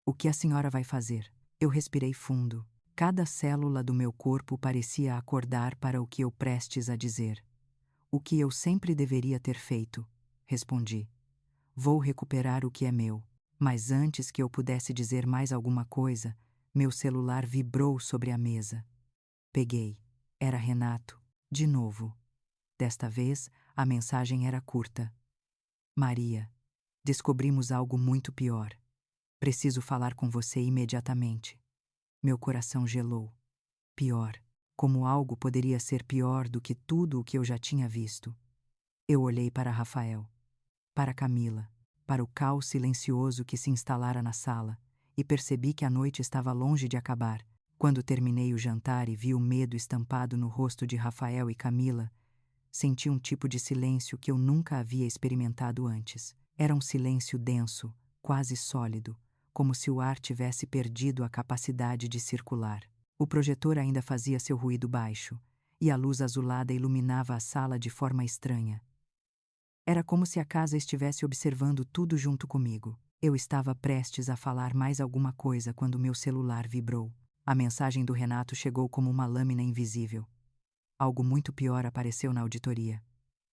O que a senhora vai fazer? Eu respirei fundo. Cada célula do meu corpo parecia acordar para o que eu prestes a dizer. O que eu sempre deveria ter feito, respondi. Vou recuperar o que é meu. Mas antes que eu pudesse dizer mais alguma coisa, meu celular vibrou sobre a mesa. Peguei. Era Renato. De novo. Desta vez, a mensagem era curta. Maria, descobrimos algo muito pior. Preciso falar com você imediatamente. Meu coração gelou. Pior. Como algo poderia ser pior do que tudo o que eu já tinha visto. Eu olhei para Rafael, para Camila, para o caos silencioso que se instalara na sala, e percebi que a noite estava longe de acabar. Quando terminei o jantar e vi o medo estampado no rosto de Rafael e Camila, senti um tipo de silêncio que eu nunca havia experimentado antes. Era um silêncio denso, quase sólido, como se o ar tivesse perdido a capacidade de circular. O projetor ainda fazia seu ruído baixo, e a luz azulada iluminava a sala de forma estranha. Era como se a casa estivesse observando tudo junto comigo. Eu estava prestes a falar mais alguma coisa quando meu celular vibrou. A mensagem do Renato chegou como uma lâmina invisível. Algo muito pior apareceu na auditoria.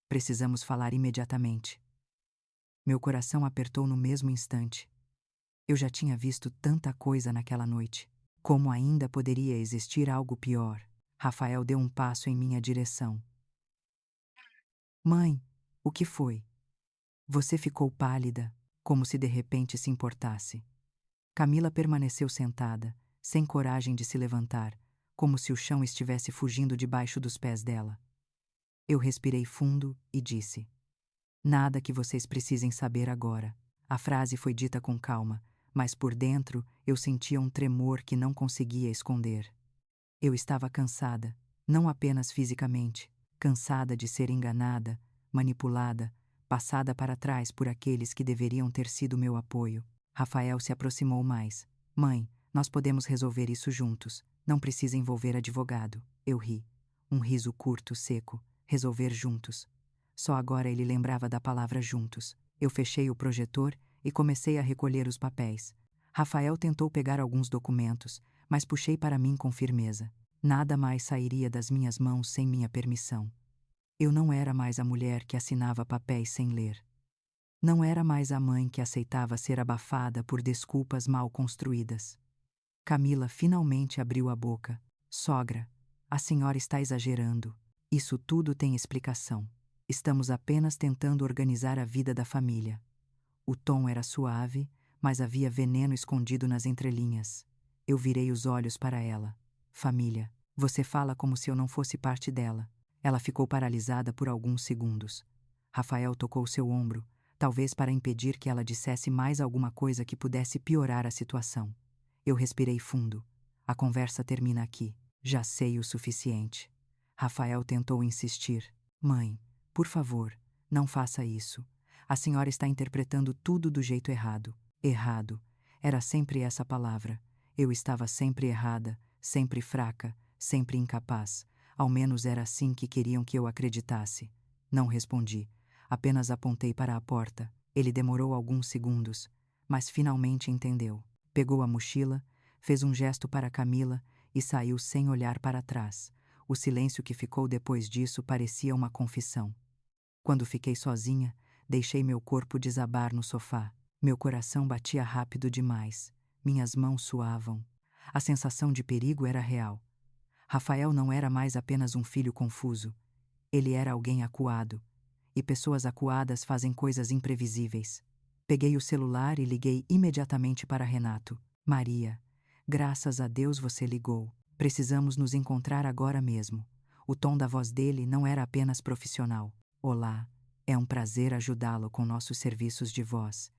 Precisamos falar imediatamente. Meu coração apertou no mesmo instante. Eu já tinha visto tanta coisa naquela noite. Como ainda poderia existir algo pior? Rafael deu um passo em minha direção. Mãe, o que foi? Você ficou pálida, como se de repente se importasse. Camila permaneceu sentada, sem coragem de se levantar, como se o chão estivesse fugindo debaixo dos pés dela. Eu respirei fundo e disse: Nada que vocês precisem saber agora. A frase foi dita com calma, mas por dentro eu sentia um tremor que não conseguia esconder. Eu estava cansada, não apenas fisicamente, cansada de ser enganada, manipulada, passada para trás por aqueles que deveriam ter sido meu apoio. Rafael se aproximou mais. Mãe, nós podemos resolver isso juntos. Não precisa envolver advogado. Eu ri. Um riso curto, seco. Resolver juntos. Só agora ele lembrava da palavra juntos. Eu fechei o projetor e comecei a recolher os papéis. Rafael tentou pegar alguns documentos, mas puxei para mim com firmeza. Nada mais sairia das minhas mãos sem minha permissão. Eu não era mais a mulher que assinava papéis sem ler. Não era mais a mãe que aceitava ser abafada por desculpas mal construídas. Camila finalmente abriu a boca. Sogra, a senhora está exagerando. Isso tudo tem explicação. Estamos apenas tentando organizar a vida da família. O tom era suave, mas havia veneno escondido nas entrelinhas. Eu virei os olhos para ela. Família, você fala como se eu não fosse parte dela. Ela ficou paralisada por alguns segundos. Rafael tocou seu ombro, talvez para impedir que ela dissesse mais alguma coisa que pudesse piorar a situação. Eu respirei fundo. A conversa termina aqui. Já sei o suficiente. Rafael tentou insistir. Mãe, por favor, não faça isso. A senhora está interpretando tudo do jeito errado. Errado. Era sempre essa palavra. Eu estava sempre errada, sempre fraca, sempre incapaz. Ao menos era assim que queriam que eu acreditasse. Não respondi. Apenas apontei para a porta. Ele demorou alguns segundos, mas finalmente entendeu. Pegou a mochila, fez um gesto para Camila e saiu sem olhar para trás. O silêncio que ficou depois disso parecia uma confissão. Quando fiquei sozinha, deixei meu corpo desabar no sofá. Meu coração batia rápido demais. Minhas mãos suavam. A sensação de perigo era real. Rafael não era mais apenas um filho confuso. Ele era alguém acuado. E pessoas acuadas fazem coisas imprevisíveis. Peguei o celular e liguei imediatamente para Renato. Maria, graças a Deus você ligou. Precisamos nos encontrar agora mesmo. O tom da voz dele não era apenas profissional. Olá, é um prazer ajudá-lo com nossos serviços de voz.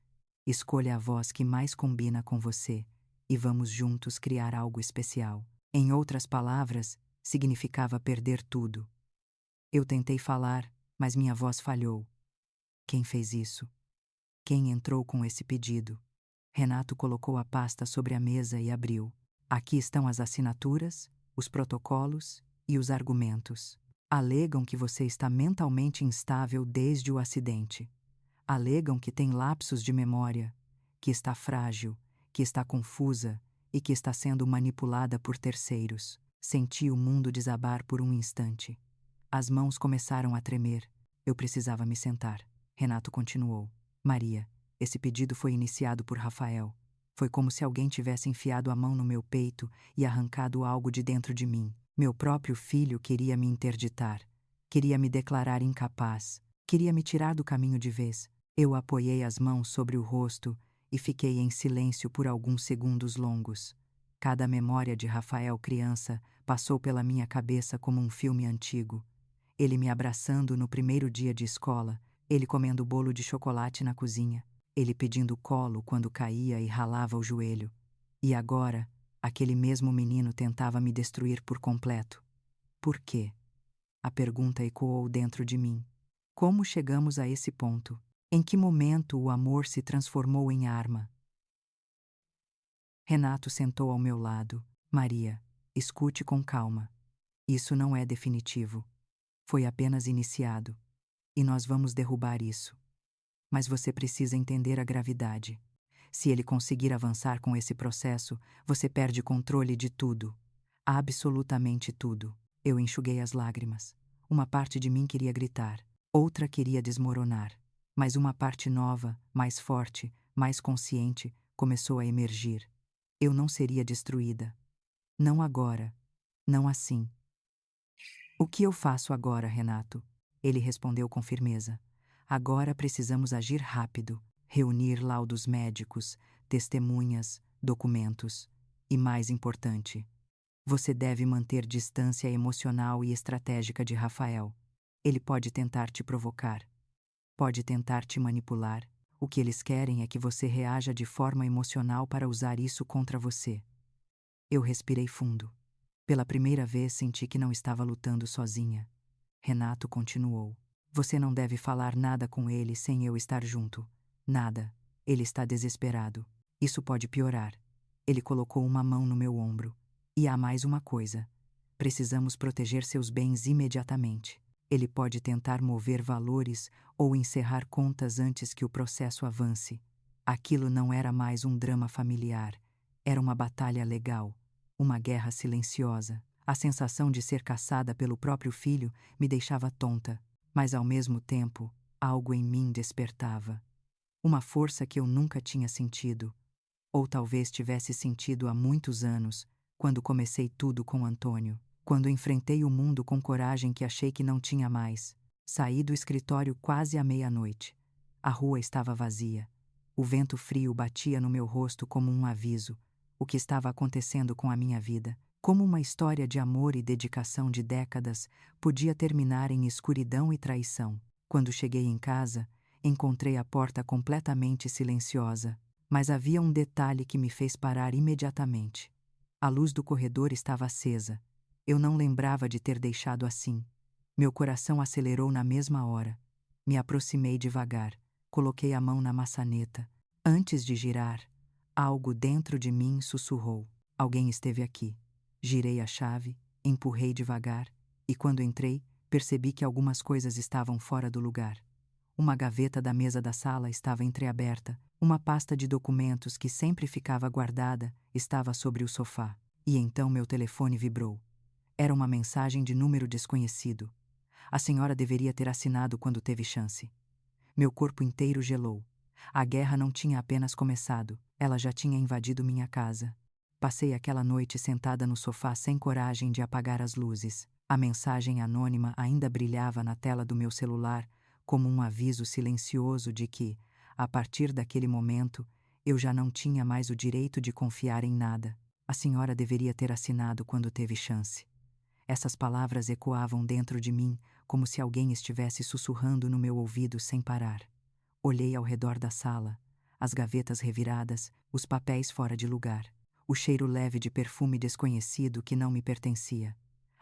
Escolha a voz que mais combina com você e vamos juntos criar algo especial. Em outras palavras, significava perder tudo. Eu tentei falar, mas minha voz falhou. Quem fez isso? Quem entrou com esse pedido? Renato colocou a pasta sobre a mesa e abriu. Aqui estão as assinaturas, os protocolos e os argumentos. Alegam que você está mentalmente instável desde o acidente. Alegam que tem lapsos de memória, que está frágil, que está confusa e que está sendo manipulada por terceiros. Senti o mundo desabar por um instante. As mãos começaram a tremer. Eu precisava me sentar. Renato continuou. Maria, esse pedido foi iniciado por Rafael. Foi como se alguém tivesse enfiado a mão no meu peito e arrancado algo de dentro de mim. Meu próprio filho queria me interditar. Queria me declarar incapaz. Queria me tirar do caminho de vez. Eu apoiei as mãos sobre o rosto e fiquei em silêncio por alguns segundos longos. Cada memória de Rafael criança passou pela minha cabeça como um filme antigo. Ele me abraçando no primeiro dia de escola, ele comendo bolo de chocolate na cozinha, ele pedindo colo quando caía e ralava o joelho. E agora, aquele mesmo menino tentava me destruir por completo. Por quê? A pergunta ecoou dentro de mim. Como chegamos a esse ponto? Em que momento o amor se transformou em arma? Renato sentou ao meu lado. Maria, escute com calma. Isso não é definitivo. Foi apenas iniciado. E nós vamos derrubar isso. Mas você precisa entender a gravidade. Se ele conseguir avançar com esse processo, você perde controle de tudo. Absolutamente tudo. Eu enxuguei as lágrimas. Uma parte de mim queria gritar, outra queria desmoronar. Mas uma parte nova, mais forte, mais consciente, começou a emergir. Eu não seria destruída. Não agora. Não assim. O que eu faço agora, Renato? Ele respondeu com firmeza. Agora precisamos agir rápido, reunir laudos médicos, testemunhas, documentos. E mais importante, você deve manter distância emocional e estratégica de Rafael. Ele pode tentar te provocar, pode tentar te manipular. O que eles querem é que você reaja de forma emocional para usar isso contra você. Eu respirei fundo. Pela primeira vez senti que não estava lutando sozinha. Renato continuou. Você não deve falar nada com ele sem eu estar junto. Nada. Ele está desesperado. Isso pode piorar. Ele colocou uma mão no meu ombro. E há mais uma coisa. Precisamos proteger seus bens imediatamente. Ele pode tentar mover valores ou encerrar contas antes que o processo avance. Aquilo não era mais um drama familiar. Era uma batalha legal. Uma guerra silenciosa. A sensação de ser caçada pelo próprio filho me deixava tonta, mas ao mesmo tempo, algo em mim despertava. Uma força que eu nunca tinha sentido, ou talvez tivesse sentido há muitos anos, quando comecei tudo com Antônio, quando enfrentei o mundo com coragem que achei que não tinha mais. Saí do escritório quase à meia-noite. A rua estava vazia. O vento frio batia no meu rosto como um aviso. O que estava acontecendo com a minha vida, como uma história de amor e dedicação de décadas, podia terminar em escuridão e traição. Quando cheguei em casa, encontrei a porta completamente silenciosa, mas havia um detalhe que me fez parar imediatamente. A luz do corredor estava acesa. Eu não lembrava de ter deixado assim. Meu coração acelerou na mesma hora. Me aproximei devagar, coloquei a mão na maçaneta. Antes de girar, algo dentro de mim sussurrou. Alguém esteve aqui. Girei a chave, empurrei devagar, e quando entrei, percebi que algumas coisas estavam fora do lugar. Uma gaveta da mesa da sala estava entreaberta, uma pasta de documentos que sempre ficava guardada estava sobre o sofá. E então meu telefone vibrou. Era uma mensagem de número desconhecido. A senhora deveria ter assinado quando teve chance. Meu corpo inteiro gelou. A guerra não tinha apenas começado, ela já tinha invadido minha casa. Passei aquela noite sentada no sofá sem coragem de apagar as luzes. A mensagem anônima ainda brilhava na tela do meu celular, como um aviso silencioso de que, a partir daquele momento, eu já não tinha mais o direito de confiar em nada. A senhora deveria ter assinado quando teve chance. Essas palavras ecoavam dentro de mim, como se alguém estivesse sussurrando no meu ouvido sem parar. Olhei ao redor da sala, as gavetas reviradas, os papéis fora de lugar, o cheiro leve de perfume desconhecido que não me pertencia.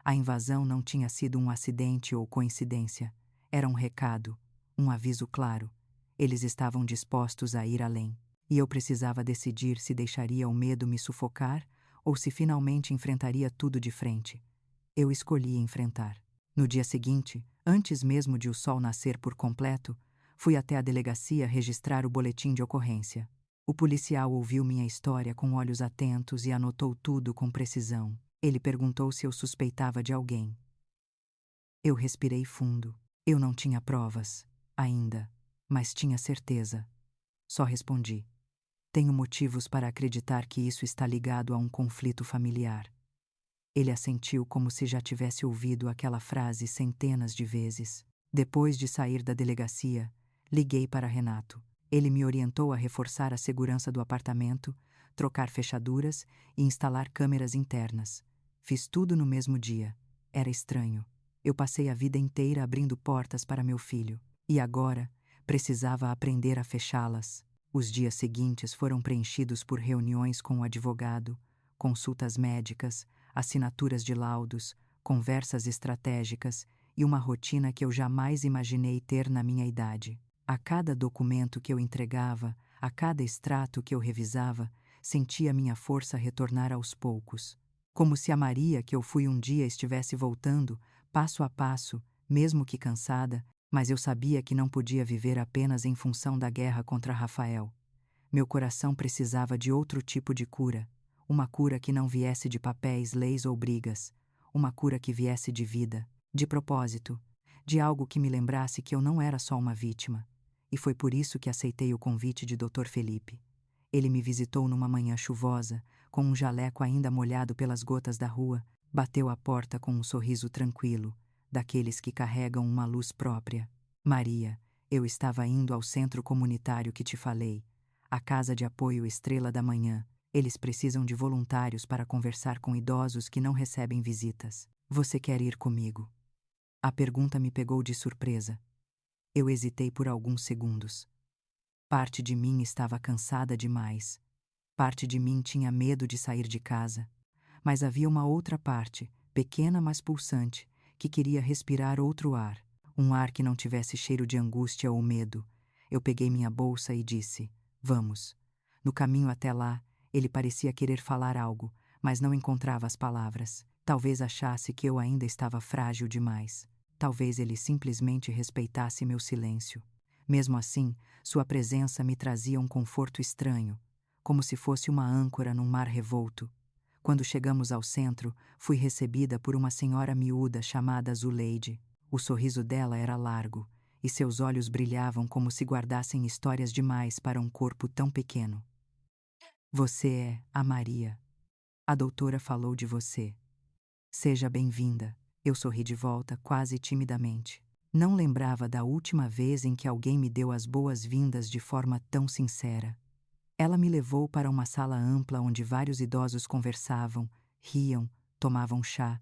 A invasão não tinha sido um acidente ou coincidência. Era um recado, um aviso claro. Eles estavam dispostos a ir além. E eu precisava decidir se deixaria o medo me sufocar ou se finalmente enfrentaria tudo de frente. Eu escolhi enfrentar. No dia seguinte, antes mesmo de o sol nascer por completo, fui até a delegacia registrar o boletim de ocorrência. O policial ouviu minha história com olhos atentos e anotou tudo com precisão. Ele perguntou se eu suspeitava de alguém. Eu respirei fundo. Eu não tinha provas, ainda, mas tinha certeza. Só respondi: tenho motivos para acreditar que isso está ligado a um conflito familiar. Ele assentiu como se já tivesse ouvido aquela frase centenas de vezes. Depois de sair da delegacia, liguei para Renato. Ele me orientou a reforçar a segurança do apartamento, trocar fechaduras e instalar câmeras internas. Fiz tudo no mesmo dia. Era estranho. Eu passei a vida inteira abrindo portas para meu filho. E agora, precisava aprender a fechá-las. Os dias seguintes foram preenchidos por reuniões com o advogado, consultas médicas, assinaturas de laudos, conversas estratégicas e uma rotina que eu jamais imaginei ter na minha idade. A cada documento que eu entregava, a cada extrato que eu revisava, sentia minha força retornar aos poucos. Como se a Maria que eu fui um dia estivesse voltando, passo a passo, mesmo que cansada, mas eu sabia que não podia viver apenas em função da guerra contra Rafael. Meu coração precisava de outro tipo de cura, uma cura que não viesse de papéis, leis ou brigas, uma cura que viesse de vida, de propósito, de algo que me lembrasse que eu não era só uma vítima. E foi por isso que aceitei o convite de Dr. Felipe. Ele me visitou numa manhã chuvosa, com um jaleco ainda molhado pelas gotas da rua, bateu à porta com um sorriso tranquilo, daqueles que carregam uma luz própria. Maria, eu estava indo ao centro comunitário que te falei, a Casa de Apoio Estrela da Manhã. Eles precisam de voluntários para conversar com idosos que não recebem visitas. Você quer ir comigo? A pergunta me pegou de surpresa. Eu hesitei por alguns segundos. Parte de mim estava cansada demais. Parte de mim tinha medo de sair de casa. Mas havia uma outra parte, pequena mas pulsante, que queria respirar outro ar. Um ar que não tivesse cheiro de angústia ou medo. Eu peguei minha bolsa e disse: vamos. No caminho até lá, ele parecia querer falar algo, mas não encontrava as palavras. Talvez achasse que eu ainda estava frágil demais. Talvez ele simplesmente respeitasse meu silêncio. Mesmo assim, sua presença me trazia um conforto estranho, como se fosse uma âncora num mar revolto. Quando chegamos ao centro, fui recebida por uma senhora miúda chamada Zuleide. O sorriso dela era largo, e seus olhos brilhavam como se guardassem histórias demais para um corpo tão pequeno. Você é a Maria. A doutora falou de você. Seja bem-vinda. Eu sorri de volta, quase timidamente. Não lembrava da última vez em que alguém me deu as boas-vindas de forma tão sincera. Ela me levou para uma sala ampla onde vários idosos conversavam, riam, tomavam chá.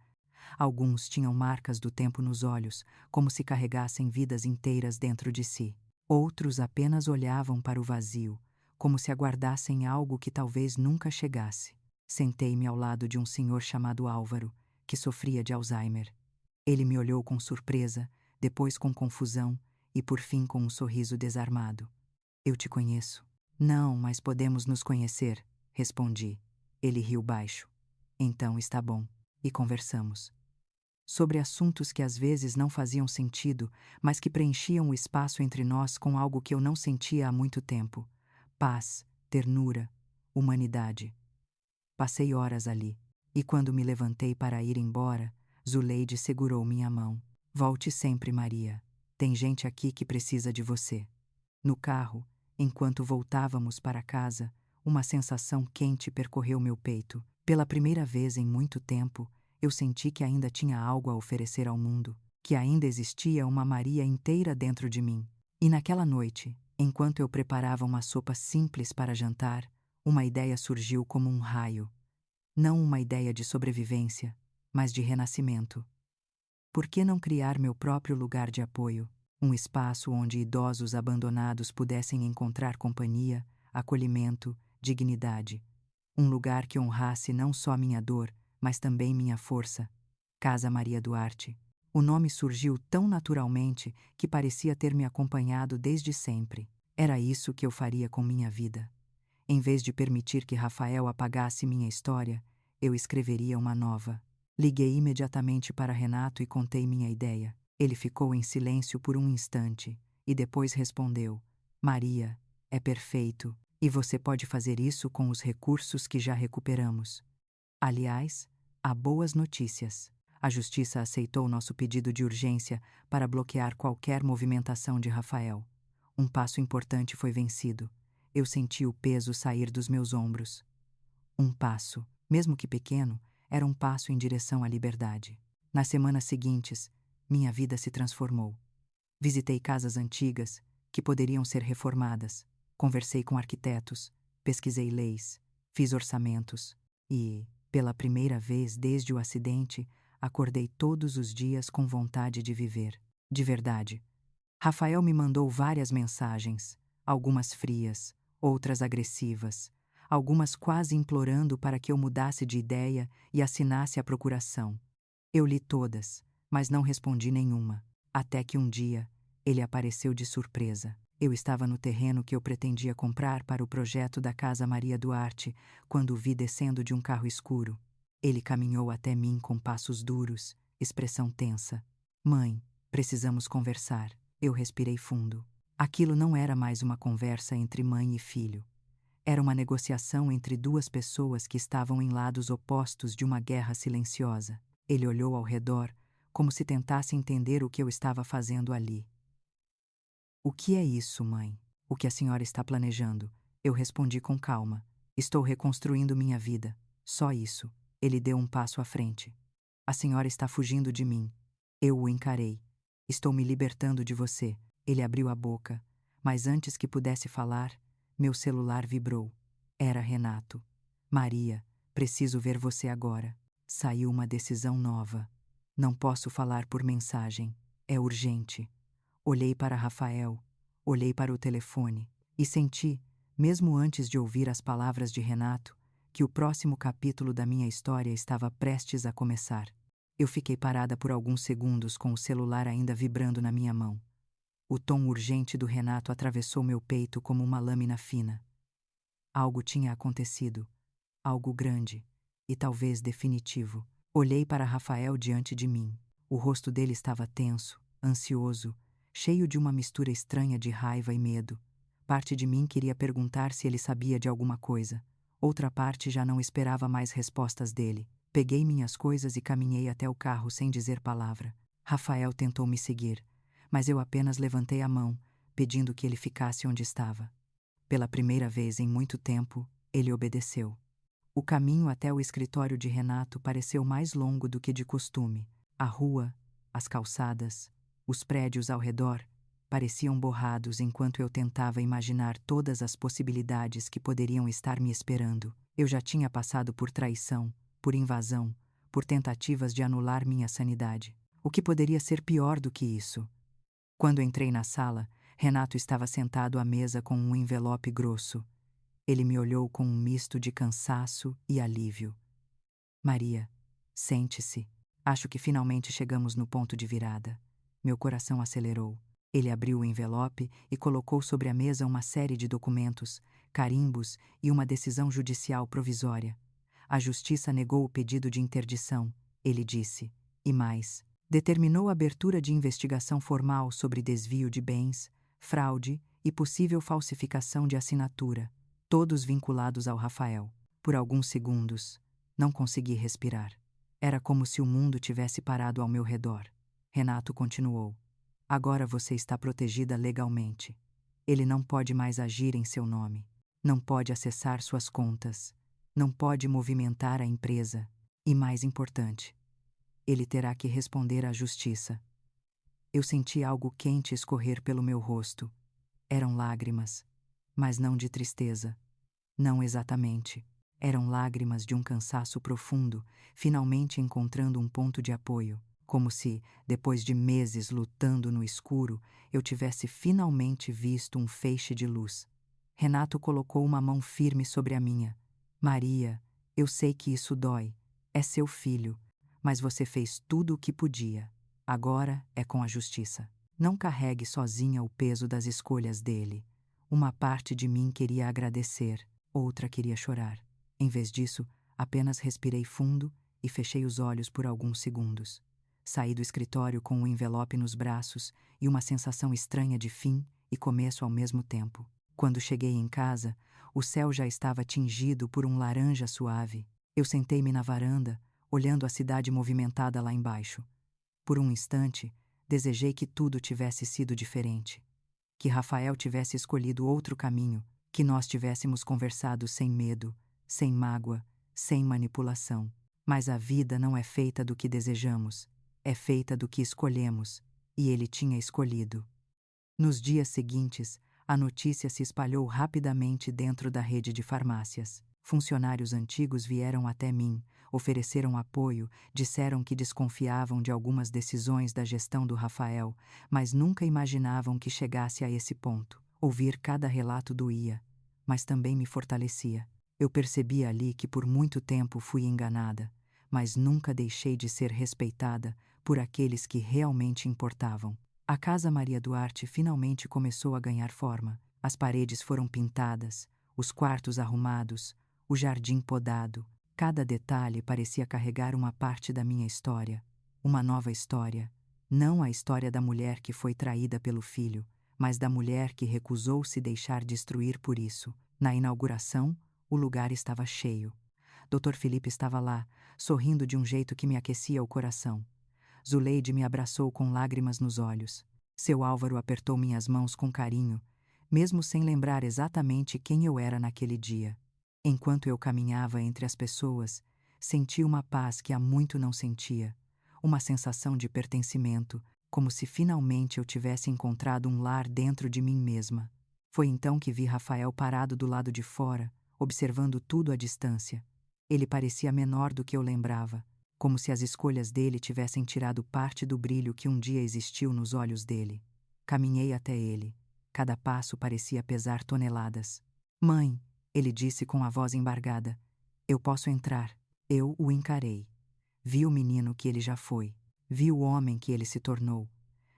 Alguns tinham marcas do tempo nos olhos, como se carregassem vidas inteiras dentro de si. Outros apenas olhavam para o vazio, como se aguardassem algo que talvez nunca chegasse. Sentei-me ao lado de um senhor chamado Álvaro, que sofria de Alzheimer. Ele me olhou com surpresa, depois com confusão e por fim com um sorriso desarmado. Eu te conheço. Não, mas podemos nos conhecer, respondi. Ele riu baixo. Então está bom. E conversamos. Sobre assuntos que às vezes não faziam sentido, mas que preenchiam o espaço entre nós com algo que eu não sentia há muito tempo. Paz, ternura, humanidade. Passei horas ali, e quando me levantei para ir embora, Zuleide segurou minha mão. Volte sempre, Maria. Tem gente aqui que precisa de você. No carro, enquanto voltávamos para casa, uma sensação quente percorreu meu peito. Pela primeira vez em muito tempo, eu senti que ainda tinha algo a oferecer ao mundo, que ainda existia uma Maria inteira dentro de mim. E naquela noite, enquanto eu preparava uma sopa simples para jantar, uma ideia surgiu como um raio. Não uma ideia de sobrevivência, mas de renascimento. Por que não criar meu próprio lugar de apoio? Um espaço onde idosos abandonados pudessem encontrar companhia, acolhimento, dignidade. Um lugar que honrasse não só minha dor, mas também minha força. Casa Maria Duarte. O nome surgiu tão naturalmente que parecia ter me acompanhado desde sempre. Era isso que eu faria com minha vida. Em vez de permitir que Rafael apagasse minha história, eu escreveria uma nova. Liguei imediatamente para Renato e contei minha ideia. Ele ficou em silêncio por um instante e depois respondeu: Maria, é perfeito, e você pode fazer isso com os recursos que já recuperamos. Aliás, há boas notícias. A Justiça aceitou nosso pedido de urgência para bloquear qualquer movimentação de Rafael. Um passo importante foi vencido. Eu senti o peso sair dos meus ombros. Um passo, mesmo que pequeno, era um passo em direção à liberdade. Nas semanas seguintes, minha vida se transformou. Visitei casas antigas, que poderiam ser reformadas, conversei com arquitetos, pesquisei leis, fiz orçamentos e, pela primeira vez desde o acidente, acordei todos os dias com vontade de viver. De verdade. Rafael me mandou várias mensagens, algumas frias, outras agressivas, algumas quase implorando para que eu mudasse de ideia e assinasse a procuração. Eu li todas, mas não respondi nenhuma, até que um dia, ele apareceu de surpresa. Eu estava no terreno que eu pretendia comprar para o projeto da Casa Maria Duarte, quando o vi descendo de um carro escuro. Ele caminhou até mim com passos duros, expressão tensa. Mãe, precisamos conversar. Eu respirei fundo. Aquilo não era mais uma conversa entre mãe e filho. Era uma negociação entre duas pessoas que estavam em lados opostos de uma guerra silenciosa. Ele olhou ao redor, como se tentasse entender o que eu estava fazendo ali. O que é isso, mãe? O que a senhora está planejando? Eu respondi com calma. Estou reconstruindo minha vida. Só isso. Ele deu um passo à frente. A senhora está fugindo de mim. Eu o encarei. Estou me libertando de você. Ele abriu a boca, mas antes que pudesse falar, meu celular vibrou. Era Renato. Maria, preciso ver você agora. Saiu uma decisão nova. Não posso falar por mensagem. É urgente. Olhei para Rafael, olhei para o telefone e senti, mesmo antes de ouvir as palavras de Renato, que o próximo capítulo da minha história estava prestes a começar. Eu fiquei parada por alguns segundos com o celular ainda vibrando na minha mão. O tom urgente do Renato atravessou meu peito como uma lâmina fina. Algo tinha acontecido, algo grande e talvez definitivo. Olhei para Rafael diante de mim. O rosto dele estava tenso, ansioso, cheio de uma mistura estranha de raiva e medo. Parte de mim queria perguntar se ele sabia de alguma coisa. Outra parte já não esperava mais respostas dele. Peguei minhas coisas e caminhei até o carro sem dizer palavra. Rafael tentou me seguir, mas eu apenas levantei a mão, pedindo que ele ficasse onde estava. Pela primeira vez em muito tempo, ele obedeceu. O caminho até o escritório de Renato pareceu mais longo do que de costume. A rua, as calçadas, os prédios ao redor pareciam borrados enquanto eu tentava imaginar todas as possibilidades que poderiam estar me esperando. Eu já tinha passado por traição, por invasão, por tentativas de anular minha sanidade. O que poderia ser pior do que isso? Quando entrei na sala, Renato estava sentado à mesa com um envelope grosso. Ele me olhou com um misto de cansaço e alívio. Maria, sente-se. Acho que finalmente chegamos no ponto de virada. Meu coração acelerou. Ele abriu o envelope e colocou sobre a mesa uma série de documentos, carimbos e uma decisão judicial provisória. A Justiça negou o pedido de interdição, ele disse. E mais, determinou a abertura de investigação formal sobre desvio de bens, fraude e possível falsificação de assinatura, todos vinculados ao Rafael. Por alguns segundos, não consegui respirar. Era como se o mundo tivesse parado ao meu redor. Renato continuou. Agora você está protegida legalmente. Ele não pode mais agir em seu nome. Não pode acessar suas contas. Não pode movimentar a empresa. E mais importante, ele terá que responder à justiça. Eu senti algo quente escorrer pelo meu rosto. Eram lágrimas, mas não de tristeza. Não exatamente. Eram lágrimas de um cansaço profundo, finalmente encontrando um ponto de apoio, como se, depois de meses lutando no escuro, eu tivesse finalmente visto um feixe de luz. Renato colocou uma mão firme sobre a minha. Maria, eu sei que isso dói. É seu filho, mas você fez tudo o que podia. Agora é com a justiça. Não carregue sozinha o peso das escolhas dele. Uma parte de mim queria agradecer, outra queria chorar. Em vez disso, apenas respirei fundo e fechei os olhos por alguns segundos. Saí do escritório com um envelope nos braços e uma sensação estranha de fim e começo ao mesmo tempo. Quando cheguei em casa, o céu já estava tingido por um laranja suave. Eu sentei-me na varanda, olhando a cidade movimentada lá embaixo. Por um instante, desejei que tudo tivesse sido diferente. Que Rafael tivesse escolhido outro caminho, que nós tivéssemos conversado sem medo, sem mágoa, sem manipulação. Mas a vida não é feita do que desejamos, é feita do que escolhemos, e ele tinha escolhido. Nos dias seguintes, a notícia se espalhou rapidamente dentro da rede de farmácias. Funcionários antigos vieram até mim, ofereceram apoio, disseram que desconfiavam de algumas decisões da gestão do Rafael, mas nunca imaginavam que chegasse a esse ponto. Ouvir cada relato doía, mas também me fortalecia. Eu percebi ali que por muito tempo fui enganada, mas nunca deixei de ser respeitada por aqueles que realmente importavam. A Casa Maria Duarte finalmente começou a ganhar forma. As paredes foram pintadas, os quartos arrumados, o jardim podado. Cada detalhe parecia carregar uma parte da minha história. Uma nova história. Não a história da mulher que foi traída pelo filho, mas da mulher que recusou se deixar destruir por isso. Na inauguração, o lugar estava cheio. Dr. Felipe estava lá, sorrindo de um jeito que me aquecia o coração. Zuleide me abraçou com lágrimas nos olhos. Seu Álvaro apertou minhas mãos com carinho, mesmo sem lembrar exatamente quem eu era naquele dia. Enquanto eu caminhava entre as pessoas, senti uma paz que há muito não sentia, uma sensação de pertencimento, como se finalmente eu tivesse encontrado um lar dentro de mim mesma. Foi então que vi Rafael parado do lado de fora, observando tudo à distância. Ele parecia menor do que eu lembrava, como se as escolhas dele tivessem tirado parte do brilho que um dia existiu nos olhos dele. Caminhei até ele. Cada passo parecia pesar toneladas. Mãe, ele disse com a voz embargada, eu posso entrar. Eu o encarei. Vi o menino que ele já foi. Vi o homem que ele se tornou.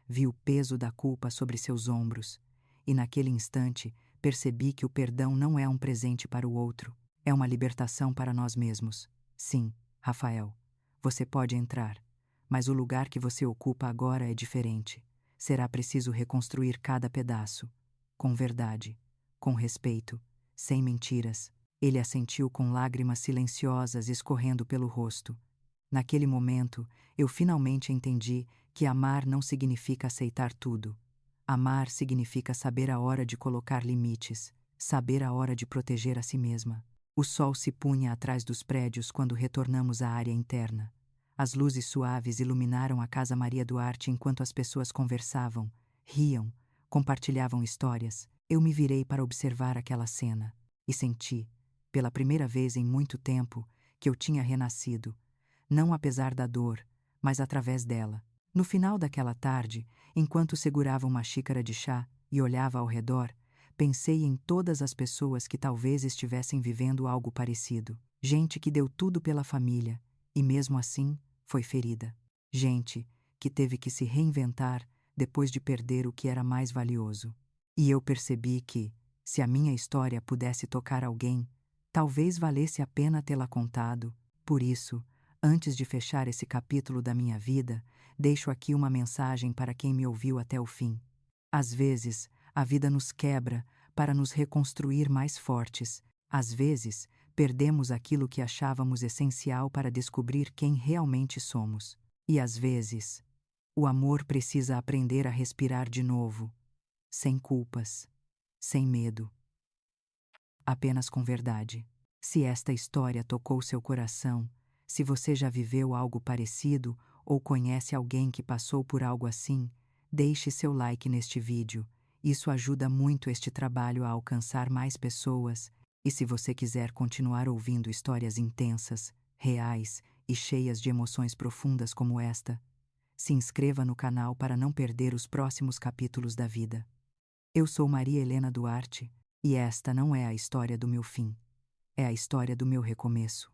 Vi o peso da culpa sobre seus ombros. E naquele instante percebi que o perdão não é um presente para o outro, é uma libertação para nós mesmos. Sim, Rafael. Você pode entrar, mas o lugar que você ocupa agora é diferente. Será preciso reconstruir cada pedaço, com verdade, com respeito, sem mentiras. Ele assentiu com lágrimas silenciosas escorrendo pelo rosto. Naquele momento, eu finalmente entendi que amar não significa aceitar tudo. Amar significa saber a hora de colocar limites, saber a hora de proteger a si mesma. O sol se punha atrás dos prédios quando retornamos à área interna. As luzes suaves iluminaram a Casa Maria Duarte enquanto as pessoas conversavam, riam, compartilhavam histórias. Eu me virei para observar aquela cena e senti, pela primeira vez em muito tempo, que eu tinha renascido, não apesar da dor, mas através dela. No final daquela tarde, enquanto segurava uma xícara de chá e olhava ao redor, pensei em todas as pessoas que talvez estivessem vivendo algo parecido. Gente que deu tudo pela família e, mesmo assim, foi ferida. Gente que teve que se reinventar depois de perder o que era mais valioso. E eu percebi que, se a minha história pudesse tocar alguém, talvez valesse a pena tê-la contado. Por isso, antes de fechar esse capítulo da minha vida, deixo aqui uma mensagem para quem me ouviu até o fim. Às vezes, a vida nos quebra para nos reconstruir mais fortes. Às vezes, perdemos aquilo que achávamos essencial para descobrir quem realmente somos. E às vezes, o amor precisa aprender a respirar de novo, sem culpas, sem medo, apenas com verdade. Se esta história tocou seu coração, se você já viveu algo parecido ou conhece alguém que passou por algo assim, deixe seu like neste vídeo. Isso ajuda muito este trabalho a alcançar mais pessoas E se você quiser continuar ouvindo histórias intensas, reais e cheias de emoções profundas como esta, se inscreva no canal para não perder os próximos capítulos da vida. Eu sou Maria Helena Duarte, e esta não é a história do meu fim. É a história do meu recomeço.